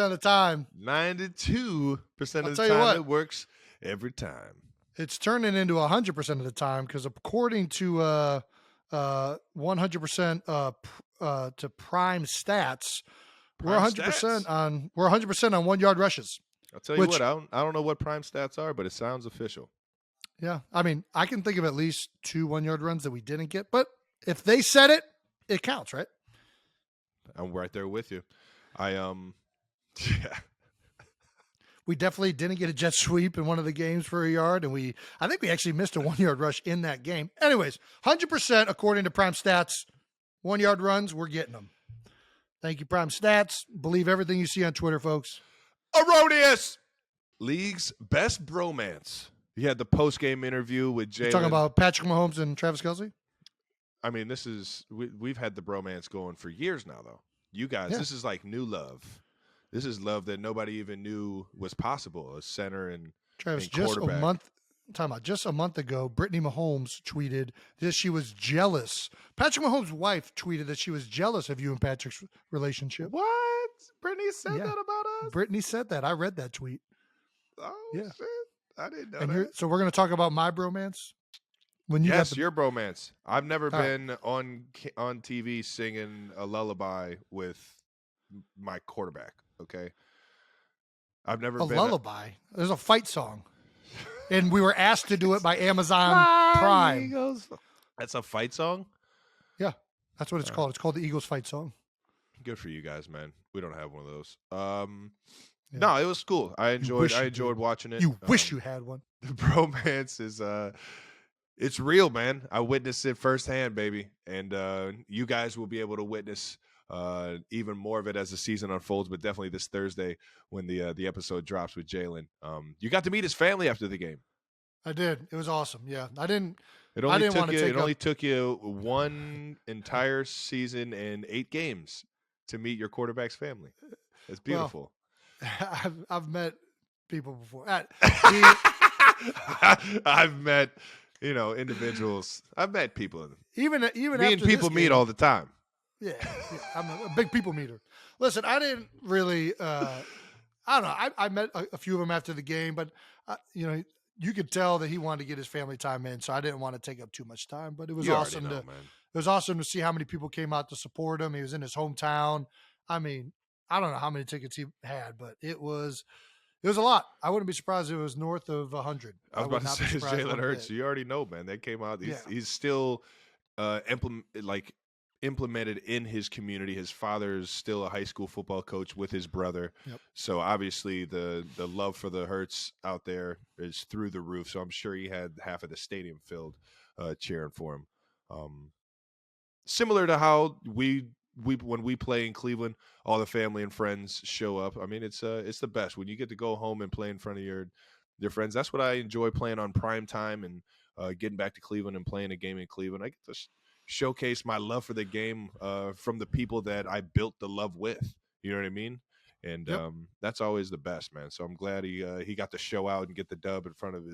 of the time. 92% of the time it works every time. It's turning into 100% of the time because according to 100% to prime stats, we're 100% on 1 yard rushes. I'll tell you what, I don't know what prime stats are, but it sounds official. Yeah, I mean, I can think of at least 2 1 yard runs that we didn't get, but if they said it, it counts, right? I'm right there with you. We definitely didn't get a jet sweep in one of the games for a yard, and I think we actually missed a 1 yard rush in that game. Anyways, 100% according to Prime Stats, 1 yard runs, we're getting them. Thank you, Prime Stats. Believe everything you see on Twitter, folks. Erroneous. League's best bromance. You had the post-game interview with Jalen. You're talking about Patrick Mahomes and Travis Kelce? I mean, this is we've had the bromance going for years now, though. You guys, this is like new love. This is love that nobody even knew was possible. A center and Travis, and just quarterback. just a month ago, Brittany Mahomes tweeted that she was jealous. Patrick Mahomes' wife tweeted that she was jealous of you and Patrick's relationship. What? Brittany said that about us? Brittany said that. I read that tweet. Oh, Yeah. shit. I didn't know And that. so we're going to talk about my bromance. When you Yes, your bromance. I've never All right. been on TV singing a lullaby with my quarterback, okay? I've never been lullaby. There's a fight song. And we were asked to do it by Amazon Prime. Eagles. That's a fight song? Yeah, that's what it's called. It's called the Eagles fight song. Good for you guys, man. We don't have one of those. Yeah. No, it was cool. I enjoyed did. watching it. You wish you had one. The bromance is it's real, man. I witnessed it firsthand, baby. And you guys will be able to witness even more of it as the season unfolds, but definitely this Thursday when the episode drops with Jalen. You got to meet his family after the game. I did. It was awesome. Yeah. It only took you one entire season and 8 games to meet your quarterback's family. That's beautiful. Well, I've met people before. I've met, individuals. I've met people. Even Me after and people this meet game, all the time. Yeah, I'm a big people meter. Listen, I didn't really. I don't know. I met a few of them after the game, but you could tell that he wanted to get his family time in, so I didn't want to take up too much time. But it was awesome man. It was awesome to see how many people came out to support him. He was in his hometown. I mean, I don't know how many tickets he had, but it was a lot. I wouldn't be surprised if it was north of 100. I was about to say it's Jalen Hurts. You already know, man. That came out. He's still implemented in his community. His father's still a high school football coach with his brother. Yep. So obviously the love for the Hurts out there is through the roof. So I'm sure he had half of the stadium filled cheering for him. Similar to how we when we play in Cleveland, all the family and friends show up. I mean, it's the best when you get to go home and play in front of your friends. That's what I enjoy, playing on prime time and getting back to Cleveland and playing a game in Cleveland. I get to showcase my love for the game from the people that I built the love with. You know what I mean? And that's always the best, man. So I'm glad he got to show out and get the dub in front of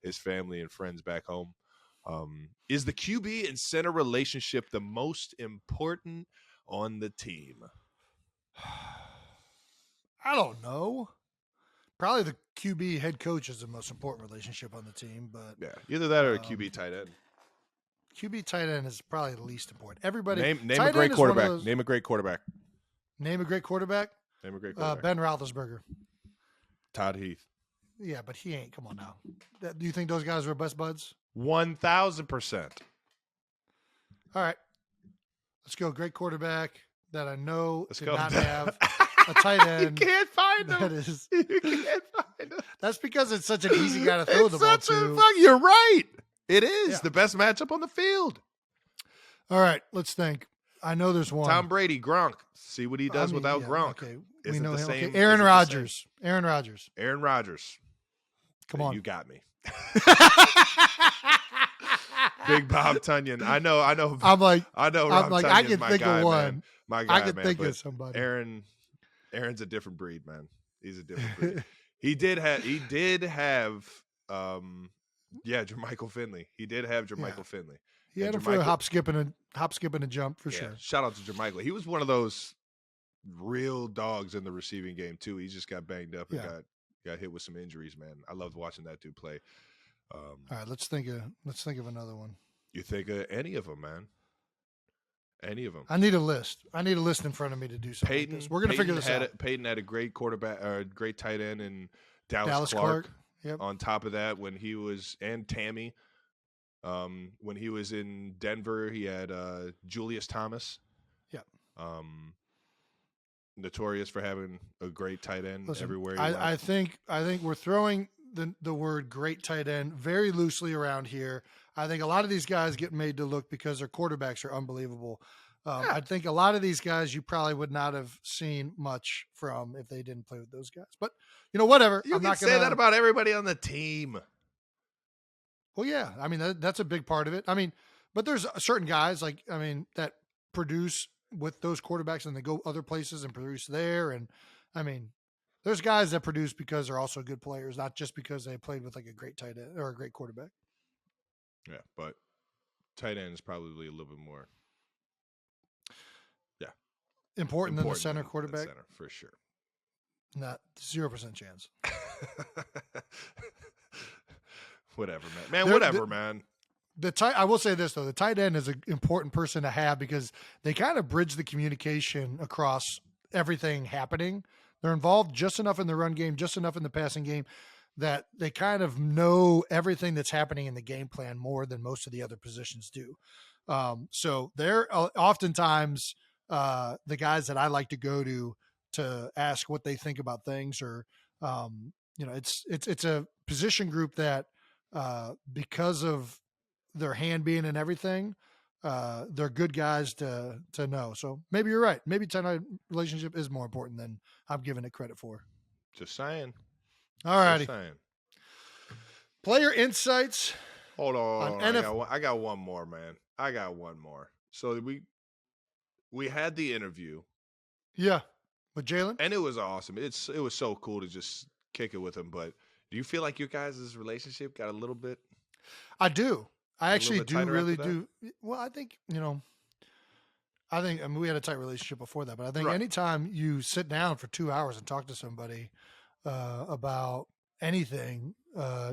his family and friends back home. Is the QB and center relationship the most important on the team? I don't know. Probably the QB head coach is the most important relationship on the team, but yeah, either that or a QB tight end. QB tight end is probably the least important. Everybody name a great quarterback. Name a great quarterback. Name a great quarterback. Name a great quarterback. Ben Roethlisberger. Todd Heath. Yeah, but he ain't. Come on now. Do you think those guys were best buds? 1,000%. All right. Let's go. Great quarterback that I know Let's did go. not have a tight end. You can't find him. You can't find him. That's because it's such an easy guy to throw the ball to. You're right. It is Yeah. the best matchup on the field. All right. Let's think. I know there's one. Tom Brady, Gronk. See what he does without Gronk. Okay. Is We it know the him. same? Okay. Aaron is it the Rodgers. same? Aaron Rodgers. Aaron Rodgers. Come on. You got me. Big Bob Tunyon. I know. I'm Rob like, I Tunyon's can my think guy, of one. man. My guy, I can man, think but of somebody. Aaron's a different breed, man. He's a different breed. He did have Jermichael Finley. He did have Jermichael Finley. He had him for a hop, skip, and a jump for sure. Shout out to Jermichael. He was one of those real dogs in the receiving game too. He just got banged up and got hit with some injuries, man. I loved watching that dude play. All right, let's think of another one. You think of any of them, man? Any of them? I need a list. in front of me to do something. Peyton, like this. We're gonna figure this out. Peyton had a great quarterback, great tight end in Dallas Clark. Yep. On top of that, when he was and Tammy, when he was in Denver, he had Julius Thomas. Yep. Notorious for having a great tight end everywhere. I think we're throwing the word great tight end very loosely around here. I think a lot of these guys get made to look because their quarterbacks are unbelievable. I think a lot of these guys you probably would not have seen much from if they didn't play with those guys. But, whatever. You I'm can not say that about everybody on the team. Well, yeah. I mean, that's a big part of it. I mean, but there's certain guys that produce with those quarterbacks and they go other places and produce there. And I mean, there's guys that produce because they're also good players, not just because they played with like a great tight end or a great quarterback. Yeah, but tight end is probably a little bit more important than the center quarterback. The center, for sure. Not 0% chance. Whatever, man. Man. I will say this though: the tight end is an important person to have because they kind of bridge the communication across everything happening. They're involved just enough in the run game, just enough in the passing game that they kind of know everything that's happening in the game plan more than most of the other positions do. So they're oftentimes the guys that I like to go to ask what they think about things, or it's a position group that because of their hand being in everything, they're good guys to know. So maybe you're right. Maybe tight relationship is more important than I'm giving it credit for. Just saying. All righty. Player insights. Hold on. I got one more, man. I got one more. So we had the interview. Yeah. With Jalen? And it was awesome. It was so cool to just kick it with him. But do you feel like your guys' relationship got a little bit? I do. I actually do really do. Well, I think, I mean, we had a tight relationship before that, but I think anytime you sit down for 2 hours and talk to somebody about anything,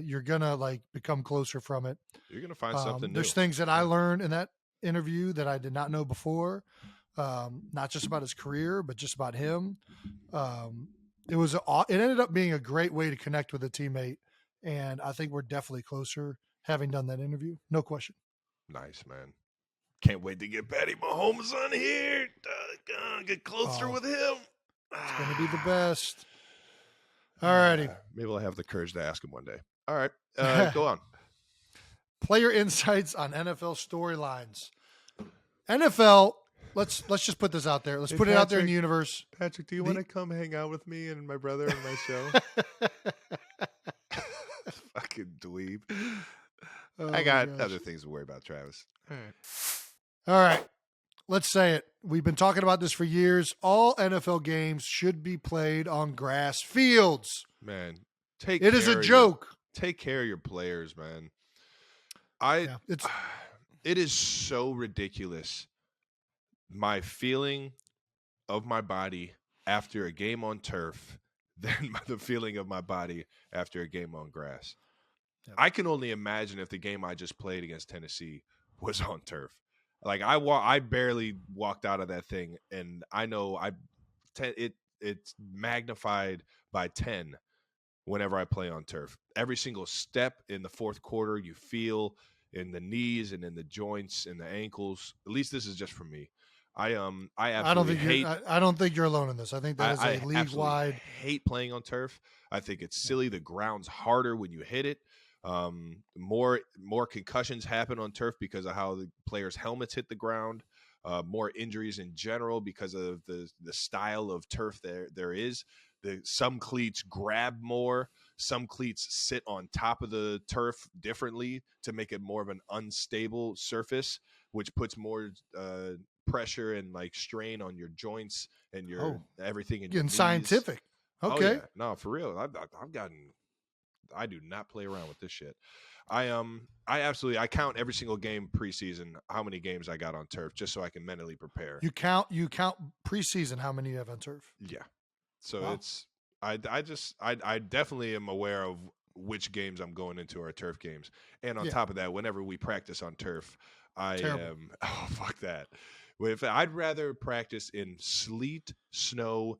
you're going to become closer from it. You're going to find something new. There's things that I learned in that interview that I did not know before, not just about his career, but just about him. It ended up being a great way to connect with a teammate. And I think we're definitely closer having done that interview. No question. Nice, man. Can't wait to get Patty Mahomes on here. Get closer with him. It's going to be the best. All righty. Maybe I'll have the courage to ask him one day. All right. Go on. Player insights on NFL storylines. NFL, let's just put this out there. Let's put it out there in the universe. Patrick, do you want to come hang out with me and my brother on my show? Fucking dweeb. I got other things to worry about, Travis. All right. Let's say it. We've been talking about this for years. All NFL games should be played on grass fields. Man, it is a joke. Take care of your players, man. It is so ridiculous. My feeling of my body after a game on turf than the feeling of my body after a game on grass. Yep. I can only imagine if the game I just played against Tennessee was on turf. I barely walked out of that thing, and I know it's magnified by 10 whenever I play on turf. Every single step in the fourth quarter you feel in the knees and in the joints and the ankles. At least this is just for me. I don't think you're alone in this. I think that is a league-wide. Hate playing on turf. I think it's silly. The ground's harder when you hit it. More concussions happen on turf because of how the players' helmets hit the ground. More injuries in general because of the style of turf there is. Some cleats grab more. Some cleats sit on top of the turf differently to make it more of an unstable surface, which puts more pressure and strain on your joints and your everything in your knees. Scientific. Okay. Oh, yeah. No, for real. I do not play around with this shit. I count every single game preseason, how many games I got on turf, just so I can mentally prepare. You count preseason how many you have on turf? Yeah. So it's I definitely am aware of which games I'm going into our turf games. And on top of that, whenever we practice on turf, fuck that. I'd rather practice in sleet, snow,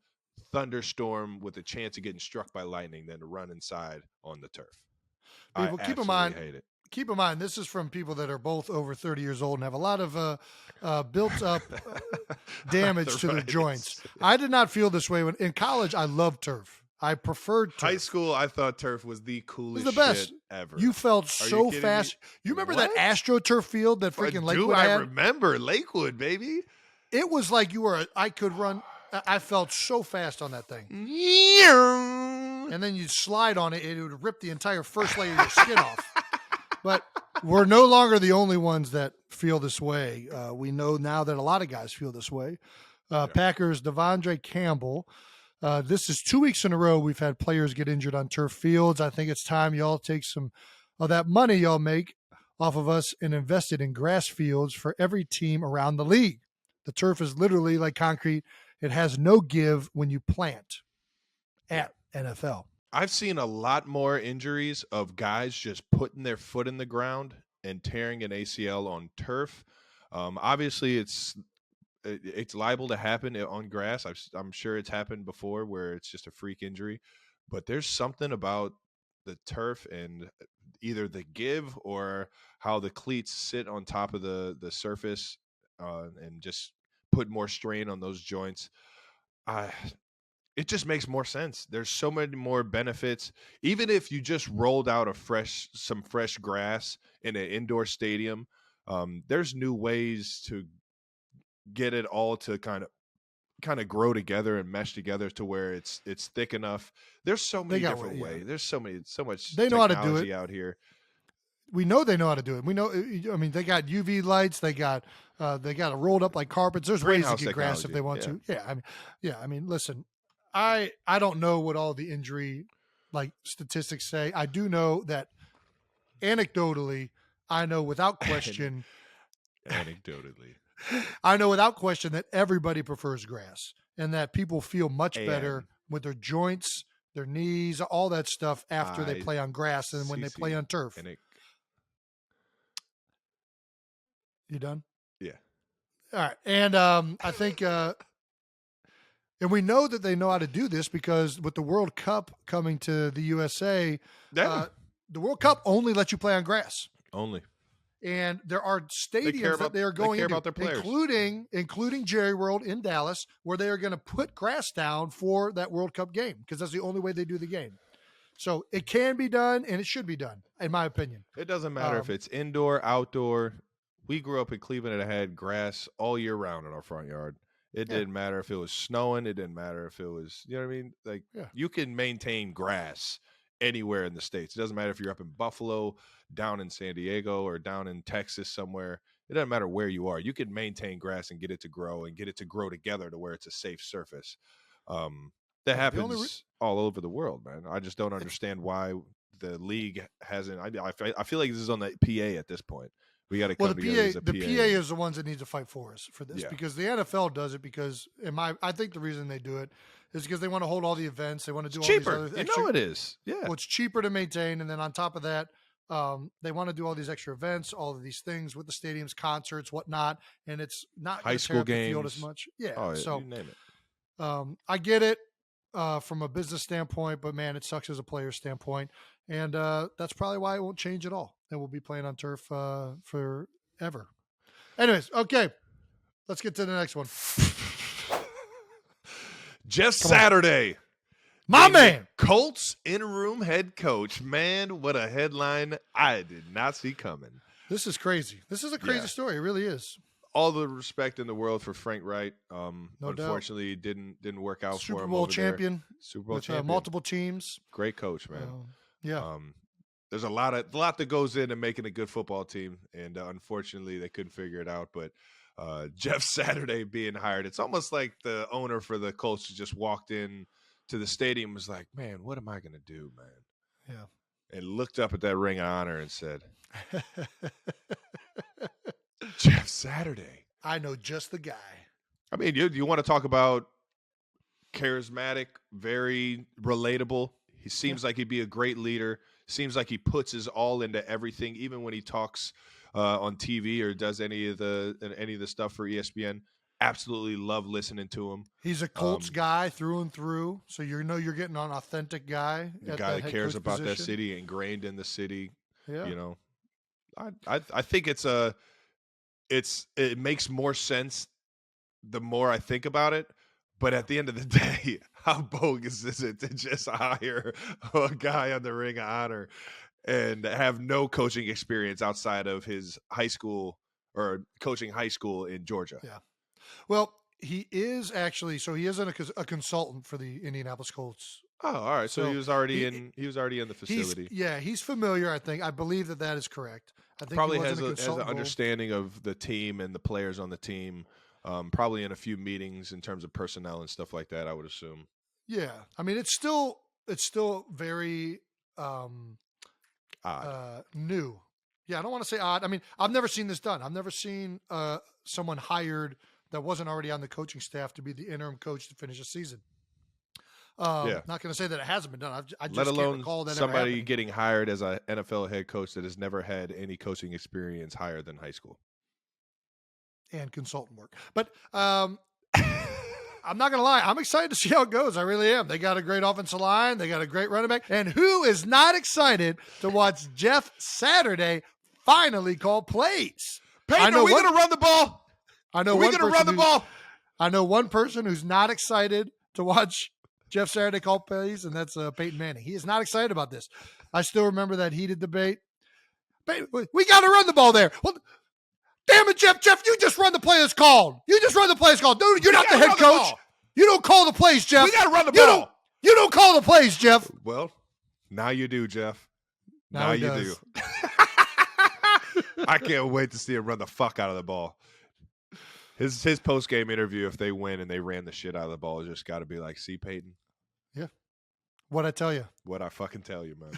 thunderstorm with a chance of getting struck by lightning than to run inside on the turf. People, keep in mind, this is from people that are both over 30 years old and have a lot of built up damage to their joints. I did not feel this way in college. I loved turf. I preferred turf. High school, I thought turf was the coolest shit ever. You felt so fast. Me? You remember that AstroTurf field that freaking Lakewood had? I remember Lakewood, baby. it was like I could run. I felt so fast on that thing. And then you'd slide on it, and it would rip the entire first layer of your skin off. But we're no longer the only ones that feel this way. We know now that a lot of guys feel this way. Packers, Devondre Campbell. This is 2 weeks in a row we've had players get injured on turf fields. I think it's time y'all take some of that money y'all make off of us and invest it in grass fields for every team around the league. The turf is literally like concrete. It has no give when you plant at NFL. I've seen a lot more injuries of guys just putting their foot in the ground and tearing an ACL on turf. Obviously, it's liable to happen on grass. I'm sure it's happened before where it's just a freak injury. But there's something about the turf and either the give or how the cleats sit on top of the surface and just put more strain on those joints. It just makes more sense. There's so many more benefits. Even if you just rolled out some fresh grass in an indoor stadium, there's new ways to get it all to kind of grow together and mesh together to where it's thick enough. There's so many different ways. There's so much they know how to do it out here. We know they know how to do it. We know. I mean, they got UV lights. They got it rolled up like carpets. There's ways to get grass if they want to. Yeah. I mean, listen. I don't know what all the injury statistics say. I do know that anecdotally, I know without question. I know without question that everybody prefers grass and that people feel much better with their joints, their knees, all that stuff after they play on grass than when they play on turf. You done? Yeah. All right. And I think and we know that they know how to do this because with the World Cup coming to the USA, the World Cup only lets you play on grass. Only. And there are stadiums that they are going into, about their players. including Jerry World in Dallas, where they are going to put grass down for that World Cup game because that's the only way they do the game. So it can be done, and it should be done, in my opinion. It doesn't matter if it's indoor, outdoor. We grew up in Cleveland and had grass all year round in our front yard. It didn't matter if it was snowing. It didn't matter if it was, you know what I mean? You can maintain grass anywhere in the States. It doesn't matter if you're up in Buffalo, down in San Diego, or down in Texas somewhere. It doesn't matter where you are. You can maintain grass and get it to grow together to where it's a safe surface. That happens all over the world, man. I just don't understand why the league hasn't. I feel like this is on the PA at this point. We got to come together as a PA. The PA is the ones that need to fight for us for this because the NFL does it because I think the reason they do it is because they want to hold all the events. They want to do all cheaper. these other It is. Yeah. Well, it's cheaper to maintain, and then on top of that, they want to do all these extra events, all of these things with the stadiums, concerts, whatnot, and it's not high school games the field as much. Yeah. Oh, so you name it. I get it from a business standpoint, but man, it sucks as a player standpoint. And that's probably why it won't change at all. And we'll be playing on turf forever. Anyways, okay. Let's get to the next one. Just Saturday. My man. Colts interim head coach. Man, what a headline I did not see coming. This is crazy. This is a crazy story. It really is. All the respect in the world for Frank Wright. No unfortunately, it didn't work out for him. Super Bowl champion. Super Bowl with, champion. Multiple teams. Great coach, man. Yeah. There's a lot that goes into making a good football team, and unfortunately, they couldn't figure it out. But Jeff Saturday being hired, it's almost like the owner for the Colts just walked in to the stadium and was like, "Man, what am I going to do, man?" Yeah. And looked up at that ring of honor and said, "Jeff Saturday. I know just the guy." I mean, you want to talk about charismatic, very relatable. He seems like he'd be a great leader. Seems like he puts his all into everything, even when he talks on TV or does any of the stuff for ESPN. Absolutely love listening to him. He's a Colts guy through and through, so you're getting an authentic guy. The guy that cares about that city, ingrained in the city. Yeah. You know, I think it makes more sense the more I think about it. But at the end of the day, how bogus is it to just hire a guy on the Ring of Honor and have no coaching experience outside of his high school or coaching high school in Georgia? Yeah. Well, he is actually. So he isn't a consultant for the Indianapolis Colts. Oh, all right. So, So he was already in. He was already in the facility. He's familiar. I believe that is correct. I think Probably he has wasn't a an consultant role. understanding of the team and the players on the team. Probably in a few meetings in terms of personnel and stuff like that, I would assume. Yeah, I mean it's still very Odd. new. Yeah, I don't want to say odd. I mean, I've never seen this done. I've never seen someone hired that wasn't already on the coaching staff to be the interim coach to finish a season. Not going to say that it hasn't been done. I just Let alone can't recall that somebody ever getting hired as an NFL head coach that has never had any coaching experience higher than high school. And consultant work. But I'm not going to lie. I'm excited to see how it goes. I really am. They got a great offensive line. They got a great running back. And who is not excited to watch Jeff Saturday finally call plays? Peyton, are we going to run the ball? I know. Are we going to run the ball? I know one person who's not excited to watch Jeff Saturday call plays, and that's Peyton Manning. He is not excited about this. I still remember that heated debate. We got to run the ball there. Well, damn it, Jeff. Jeff, you just run the play that's called. You just run the play that's called. Dude, you're not the head coach. You don't call the plays, Jeff. We got to run the ball. You don't call the plays, Jeff. Well, now you do, Jeff. Now you do. I can't wait to see him run the fuck out of the ball. His post-game interview, if they win and they ran the shit out of the ball, has just got to be like, see, Peyton? Yeah. What'd I tell you? What I fucking tell you, man.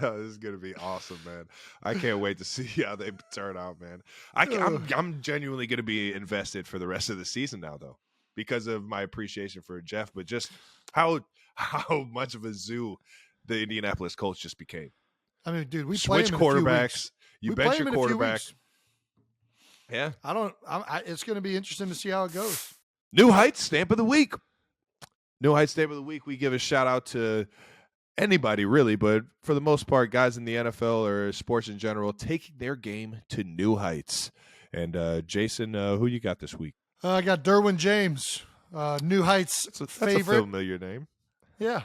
Oh, this is gonna be awesome, man. I can't wait to see how they turn out, man. I'm genuinely gonna be invested for the rest of the season now, though, because of my appreciation for Jeff, but just how much of a zoo the Indianapolis Colts just became. I mean, dude, we switch quarterbacks. You bench your quarterback. Yeah, it's going to be interesting to see how it goes. New Heights Stamp of the Week. New Heights Stamp of the Week. We give a shout out to anybody really, but for the most part, guys in the NFL or sports in general taking their game to new heights. And Jason, who you got this week? I got Derwin James, New Heights favorite. That's a familiar name. Yeah,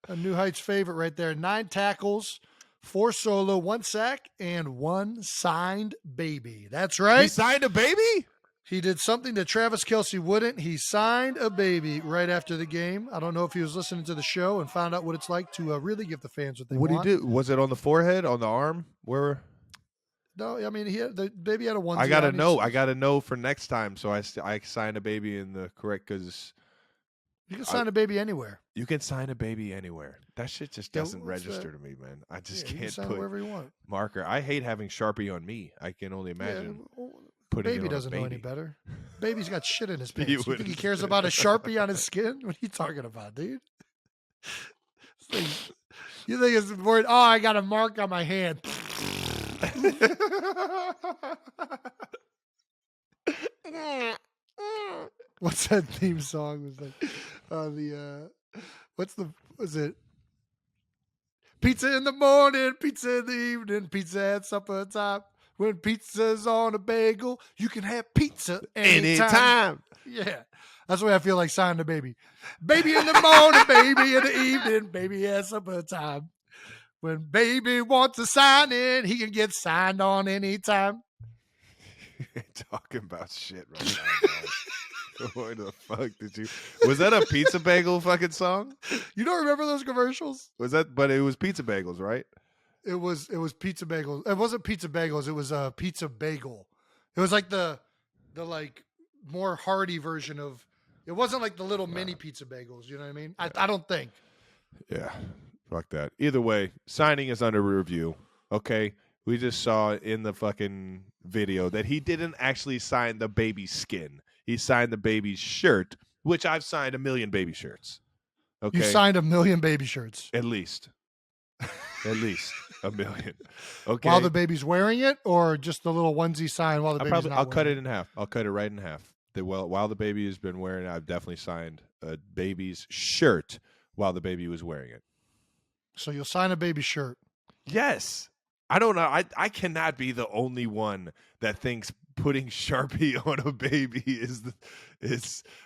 a New Heights favorite right there. 9 tackles, 4 solo, 1 sack, and 1 signed baby. That's right. He signed a baby? He did something that Travis Kelce wouldn't. He signed a baby right after the game. I don't know if he was listening to the show and found out what it's like to really give the fans what they want. What did he do? Was it on the forehead, on the arm? Where? No, I mean, the baby had a onesie. I gotta know. I gotta know for next time. So I signed a baby in the correct, because you can sign a baby anywhere. You can sign a baby anywhere. That shit just doesn't register to me, man. I just can't you can sign put wherever you want. Marker. I hate having Sharpie on me. I can only imagine. Putting baby it on doesn't a baby. know any better. Baby's got shit in his pants. You You think he cares about a Sharpie on his skin? What are you talking about, dude? You think it's worried? Oh, I got a mark on my hand. What's that theme song? Was like was it? Pizza in the morning, pizza in the evening, pizza at supper time. When pizza's on a bagel, you can have pizza anytime. Yeah. That's the way I feel like signing a baby. Baby in the morning, baby in the evening, baby at supper time. When baby wants to sign in, he can get signed on anytime. Talking about shit right now, guys. What the fuck did you? Was that a pizza bagel fucking song? You don't remember those commercials? Was that? But it was pizza bagels, right? It was pizza bagels. It wasn't pizza bagels. It was a pizza bagel. It was like the like more hearty version of. It wasn't like the little mini pizza bagels. You know what I mean? I don't think. Yeah, fuck that. Either way, signing is under review. Okay, we just saw in the fucking video that he didn't actually sign the baby's skin. He signed the baby's shirt, which I've signed 1 million baby shirts. Okay, You signed 1 million baby shirts. at least. At least 1 million. Okay. While the baby's wearing it, or just the little onesie sign while the baby's not I'll cut wearing it in half. I'll cut it right in half. While the baby has been wearing it, I've definitely signed a baby's shirt while the baby was wearing it. So you'll sign a baby shirt. Yes. I don't know. I cannot be the only one that thinks putting Sharpie on a baby is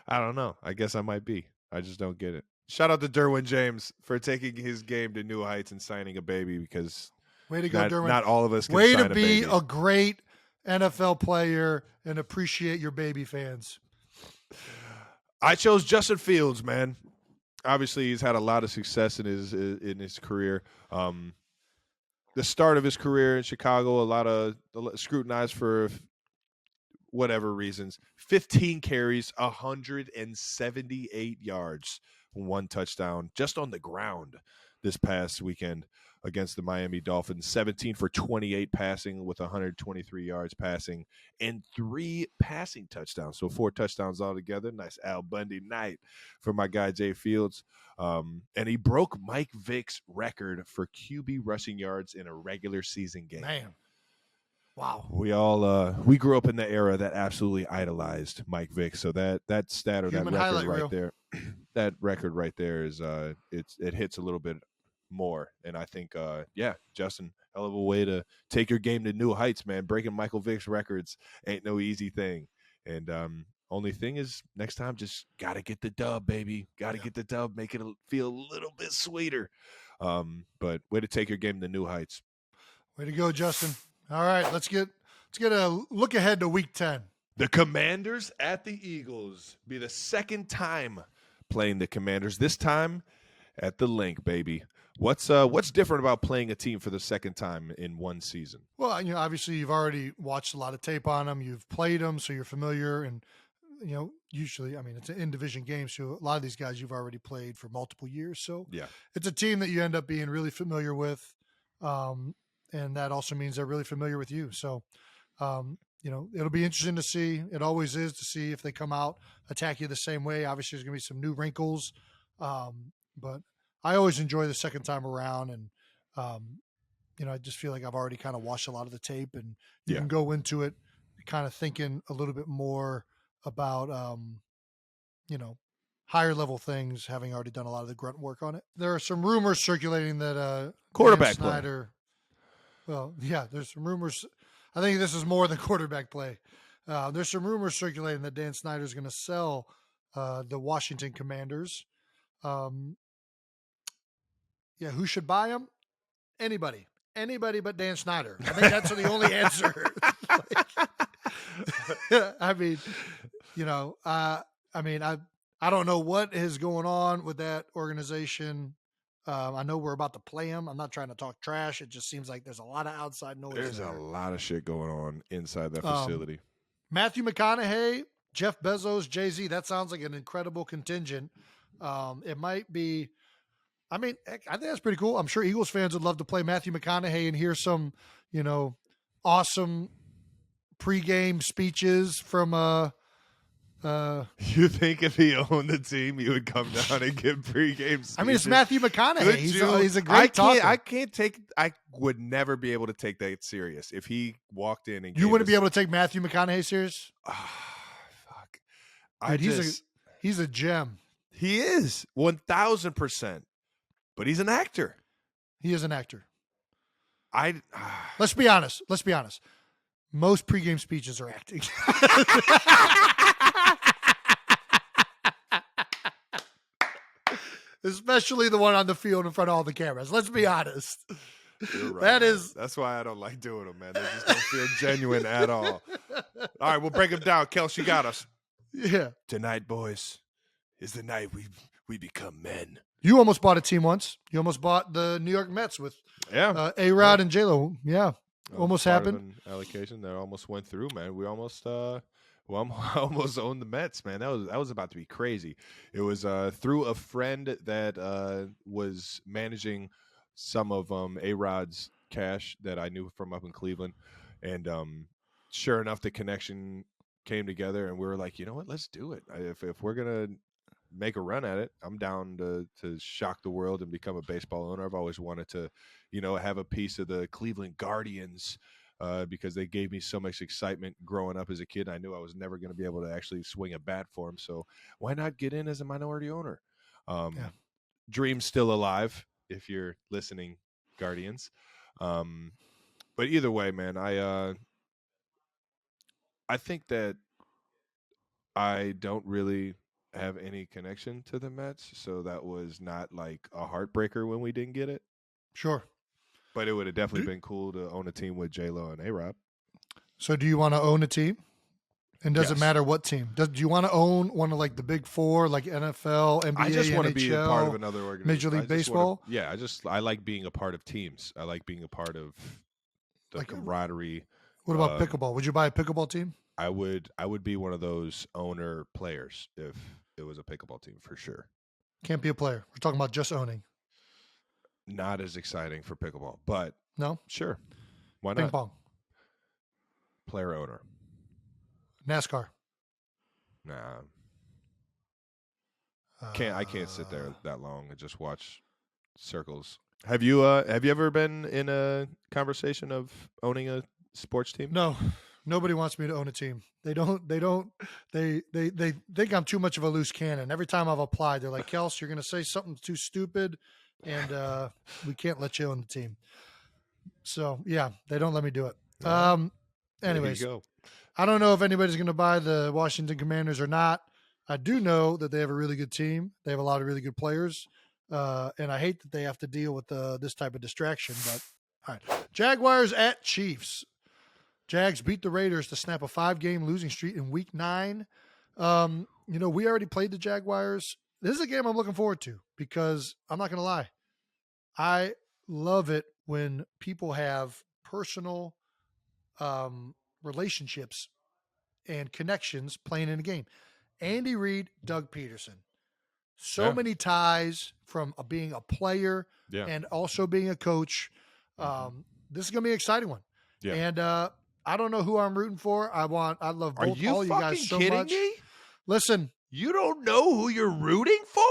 I don't know. I guess I might be. I just don't get it. Shout out to Derwin James for taking his game to new heights and signing a baby, because Way to go, Derwin. Not all of us can Way sign to be a baby. a great NFL player and appreciate your baby fans. I chose Justin Fields, man. Obviously, he's had a lot of success in his career. The start of his career in Chicago, a lot of scrutinized for whatever reasons. 15 carries, 178 yards, 1 touchdown, just on the ground this past weekend against the Miami Dolphins. 17 for 28 passing with 123 yards passing and 3 passing touchdowns. So 4 touchdowns altogether. Nice Al Bundy night for my guy Jay Fields. And he broke Mike Vick's record for QB rushing yards in a regular season game. Man. Wow. We grew up in the era that absolutely idolized Mike Vick. So that stat or Human that record highlight right reel. there, that record right there is it hits a little bit more. And I think Justin, hell of a way to take your game to new heights, man. Breaking Michael Vick's records ain't no easy thing. And only thing is next time just gotta get the dub, baby. Gotta get the dub, make it feel a little bit sweeter. But way to take your game to new heights. Way to go, Justin. All right, let's get a look ahead to Week 10. The Commanders at the Eagles. Be the second time playing the Commanders. This time at the Link, baby. What's different about playing a team for the second time in one season? Well, obviously you've already watched a lot of tape on them. You've played them, so you're familiar. And usually, it's an in-division game, so a lot of these guys you've already played for multiple years. So yeah, it's a team that you end up being really familiar with. And that also means they're really familiar with you. So, it'll be interesting to see. It always is to see if they come out, attack you the same way. Obviously, there's going to be some new wrinkles. But I always enjoy the second time around. And, I just feel like I've already kind of watched a lot of the tape. And you can go into it kind of thinking a little bit more about, higher level things, having already done a lot of the grunt work on it. There are some rumors circulating that quarterback Dan Snyder. Well, yeah, there's some rumors. I think this is more than quarterback play. There's some rumors circulating that Dan Snyder is going to sell the Washington Commanders. Who should buy them? Anybody but Dan Snyder. I think that's the only answer. I don't know what is going on with that organization. I know we're about to play them. I'm not trying to talk trash. It just seems like there's a lot of outside noise. There's there. a lot of shit going on inside that facility. Matthew McConaughey, Jeff Bezos, Jay-Z, that sounds like an incredible contingent. It might be, I think that's pretty cool. I'm sure Eagles fans would love to play Matthew McConaughey and hear some, awesome pregame speeches from you think if he owned the team, he would come down and give pregame speeches? It's Matthew McConaughey. He's a great talker. I would never be able to take that serious if he walked in and you wouldn't be able to take Matthew McConaughey serious. Fuck! Dude, he's a gem. He is 1,000%, but he's an actor. He is an actor. Let's be honest. Most pregame speeches are acting. Especially the one on the field in front of all the cameras. Let's be honest. You're right, that's why I don't like doing them, man. They just don't feel genuine at all. All right, we'll break them down. Kelce, you got us. Yeah. Tonight, boys, is the night we become men. You almost bought a team once. You almost bought the New York Mets with A-Rod and J-Lo. Yeah. Almost happened. An allocation that almost went through, man. We almost almost owned the Mets, man. That was about to be crazy. It was through a friend that was managing some of A-Rod's cash that I knew from up in Cleveland, and sure enough, the connection came together, and we were like, you know what, let's do it. If we're gonna make a run at it, I'm down to shock the world and become a baseball owner. I've always wanted to, have a piece of the Cleveland Guardians. Because they gave me so much excitement growing up as a kid. I knew I was never going to be able to actually swing a bat for them. So why not get in as a minority owner? Dream's still alive if you're listening, Guardians. But either way, man, I think that I don't really have any connection to the Mets. So that was not like a heartbreaker when we didn't get it. Sure. But it would have definitely been cool to own a team with J-Lo and A-Rob. So do you want to own a team? And does it Yes. matter what team? Do you want to own one of like the big four, like NFL, NBA, I just want to be a NHL, part of another organization. Major League Baseball? I like being a part of teams. I like being a part of the Like, camaraderie. What about pickleball? Would you buy a pickleball team? I would be one of those owner players if it was a pickleball team for sure. Can't be a player. We're talking about just owning. Not as exciting for pickleball, but No? sure. Why Ping not? pong. Player owner. NASCAR. Nah. I can't sit there that long and just watch circles. Have you ever been in a conversation of owning a sports team? No. Nobody wants me to own a team. They think I'm too much of a loose cannon. Every time I've applied, they're like, Kelce, you're going to say something too stupid, and we can't let you own the team. So, yeah, they don't let me do it. Anyways, there you go. I don't know if anybody's going to buy the Washington Commanders or not. I do know that they have a really good team. They have a lot of really good players. And I hate that they have to deal with this type of distraction. But, all right. Jaguars at Chiefs. Jags beat the Raiders to snap a 5-game losing streak in Week 9. We already played the Jaguars. This is a game I'm looking forward to because I'm not going to lie. I love it when people have personal relationships and connections playing in a game. Andy Reid, Doug Pederson. So many ties from being a player and also being a coach. This is going to be an exciting one. Yeah. And I don't know who I'm rooting for. I love both all you guys so much. Are you fucking kidding me? Listen. You don't know who you're rooting for?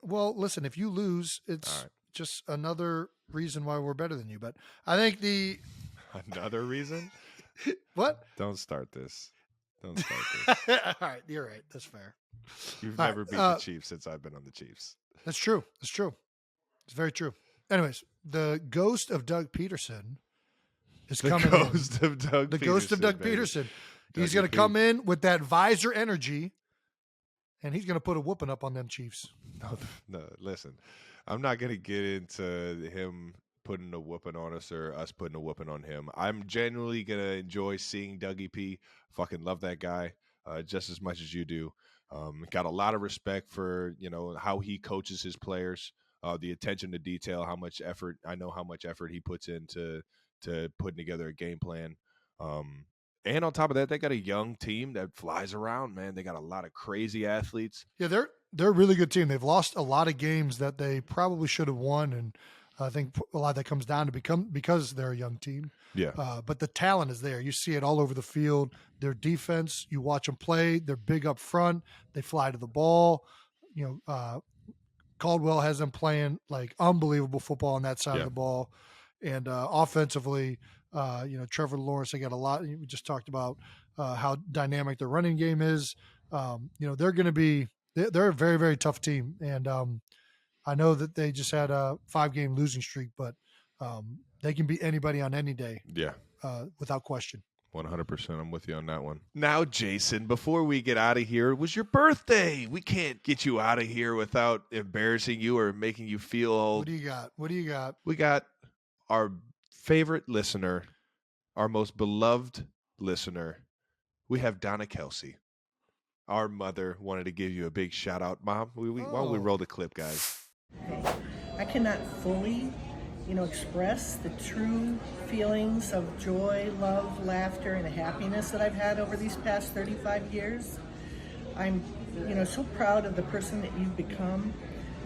Well, listen, if you lose, it's just another reason why we're better than you. But I think Another reason? What? Don't start this. All right, you're right. That's fair. You've never beat the Chiefs since I've been on the Chiefs. That's true. It's very true. Anyways, the ghost of Doug Pederson is coming in. The ghost of Doug Pederson. He's going to come in with that visor energy, and he's going to put a whooping up on them Chiefs. No, listen. I'm not going to get into him putting a whooping on us or us putting a whooping on him. I'm genuinely going to enjoy seeing Dougie P. Fucking love that guy just as much as you do. Got a lot of respect for, how he coaches his players, the attention to detail, how much effort he puts into putting together a game plan. And on top of that, they got a young team that flies around, man. They got a lot of crazy athletes. Yeah, they're a really good team. They've lost a lot of games that they probably should have won, and I think a lot of that comes down to because they're a young team. Yeah. But the talent is there. You see it all over the field. Their defense, you watch them play. They're big up front. They fly to the ball. Caldwell has them playing like unbelievable football on that side of the ball. And offensively, Trevor Lawrence, they got a lot. We just talked about how dynamic their running game is. They're going to be – they're a very, very tough team. And I know that they just had a 5-game losing streak, but they can beat anybody on any day. Yeah. Without question. 100%. I'm with you on that one. Now, Jason, before we get out of here, it was your birthday. We can't get you out of here without embarrassing you or making you feel old. What do you got? We got our favorite listener, our most beloved listener. We have Donna Kelce. Our mother wanted to give you a big shout out, Mom. Why don't we roll the clip, guys? I cannot fully, express the true feelings of joy, love, laughter, and happiness that I've had over these past 35 years. I'm, so proud of the person that you've become.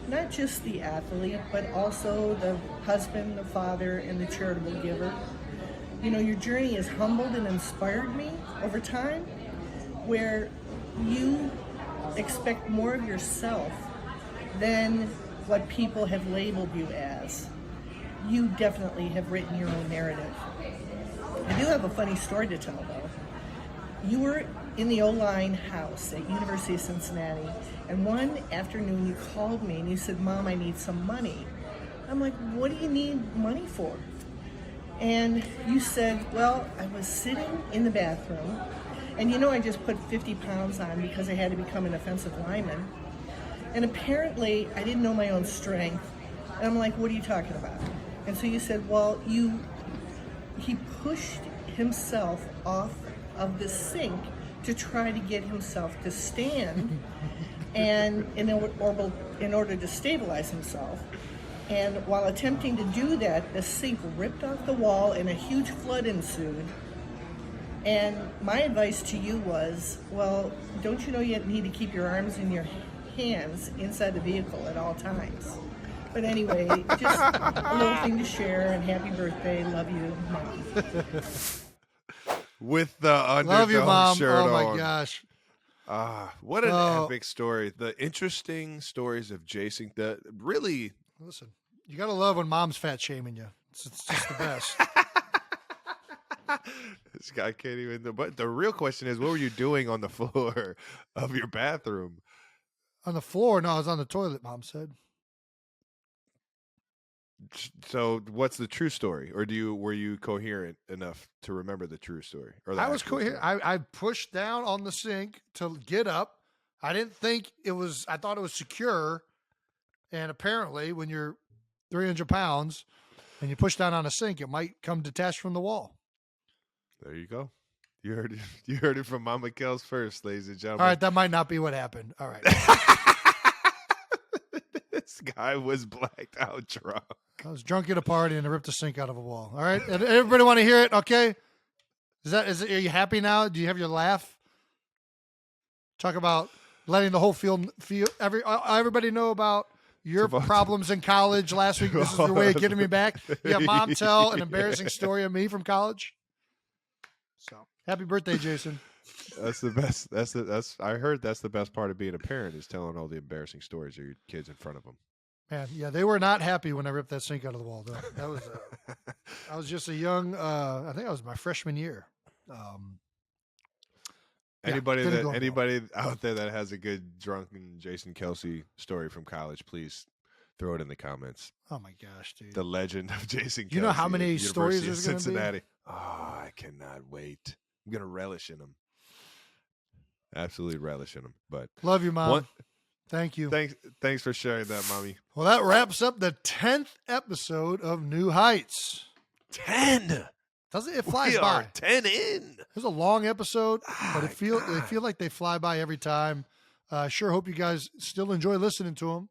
Not just the athlete, but also the husband, the father, and the charitable giver. Your journey has humbled and inspired me over time, where you expect more of yourself than what people have labeled you as. You definitely have written your own narrative. I do have a funny story to tell, though. You were in the O-line house at University of Cincinnati, and one afternoon you called me and you said, Mom, I need some money. I'm like, what do you need money for? And you said, well, I was sitting in the bathroom, and I just put 50 pounds on because I had to become an offensive lineman. And apparently, I didn't know my own strength. And I'm like, what are you talking about? And so you said, well, he pushed himself off of the sink to try to get himself to stand and in order to stabilize himself. And while attempting to do that, the sink ripped off the wall and a huge flood ensued. And my advice to you was, well, don't you know you need to keep your arms and your hands inside the vehicle at all times? But anyway, just a little thing to share, and happy birthday. Love you, Mom. With the Underdog Love you, Mom. shirt Oh, my on. gosh. What an epic story. The interesting stories of Jason. Really. Listen, you got to love when Mom's fat shaming you. It's just the best. This guy can't even. But the real question is, what were you doing on the floor of your bathroom? On the floor? No, I was on the toilet, Mom said. So, what's the true story, or were you coherent enough to remember the true story? Or I was coherent. I pushed down on the sink to get up. I didn't think it was. I thought it was secure, and apparently, when you're 300 pounds and you push down on a sink, it might come detached from the wall. There you go. You heard it. You heard it from Mama Kel's first, ladies and gentlemen. All right, that might not be what happened. All right. This guy was blacked out drunk. I was drunk at a party and I ripped a sink out of a wall. All right. And everybody want to hear it? Okay. Are you happy now? Do you have your laugh? Talk about letting the whole field everybody know about your problems in college last week. This is your way of getting me back. Yeah, Mom, tell an embarrassing story of me from college. So happy birthday, Jason. That's the best. I heard that's the best part of being a parent is telling all the embarrassing stories of your kids in front of them. Man, yeah, they were not happy when I ripped that sink out of the wall. Though that was, I was just a young. I think I was my freshman year. Anybody out there that has a good drunken Jason Kelce story from college, please throw it in the comments. Oh my gosh, dude! The legend of Jason Kelce. You know how many stories there's going to be? Cincinnati. Oh, I cannot wait. I'm gonna relish in them. Absolutely relish in them. But love you, Mom. Thank you. Thanks for sharing that, Mommy. Well, that wraps up the 10th episode of New Heights. 10. Doesn't it flies we by? Are 10 in. It was a long episode, but they feel like they fly by every time. Sure hope you guys still enjoy listening to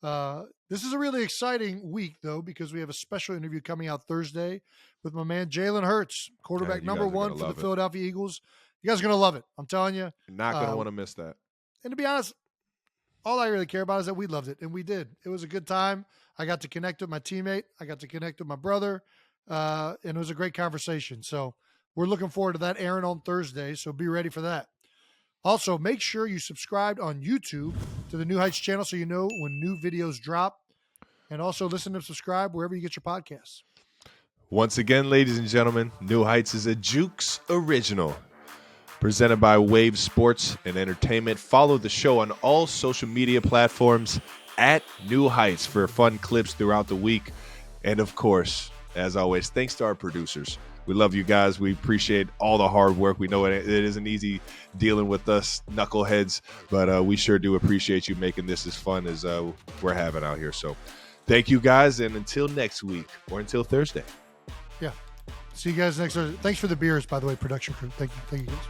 them. This is a really exciting week, though, because we have a special interview coming out Thursday with my man Jalen Hurts, quarterback number 1 for the Philadelphia Eagles. You guys are going to love it. I'm telling you. You're not going to want to miss that. And to be honest, all I really care about is that we loved it, and we did. It was a good time. I got to connect with my teammate. I got to connect with my brother, and it was a great conversation. So we're looking forward to that airing on Thursday, so be ready for that. Also, make sure you subscribe on YouTube to the New Heights channel so you know when new videos drop, and also listen and subscribe wherever you get your podcasts. Once again, ladies and gentlemen, New Heights is a Jukes original. Presented by Wave Sports and Entertainment. Follow the show on all social media platforms at New Heights for fun clips throughout the week. And of course, as always, thanks to our producers. We love you guys. We appreciate all the hard work. We know it isn't easy dealing with us knuckleheads, but we sure do appreciate you making this as fun as we're having out here. So thank you guys. And until next week or until Thursday. Yeah. See you guys next Thursday. Thanks for the beers, by the way, production crew. Thank you. Thank you guys.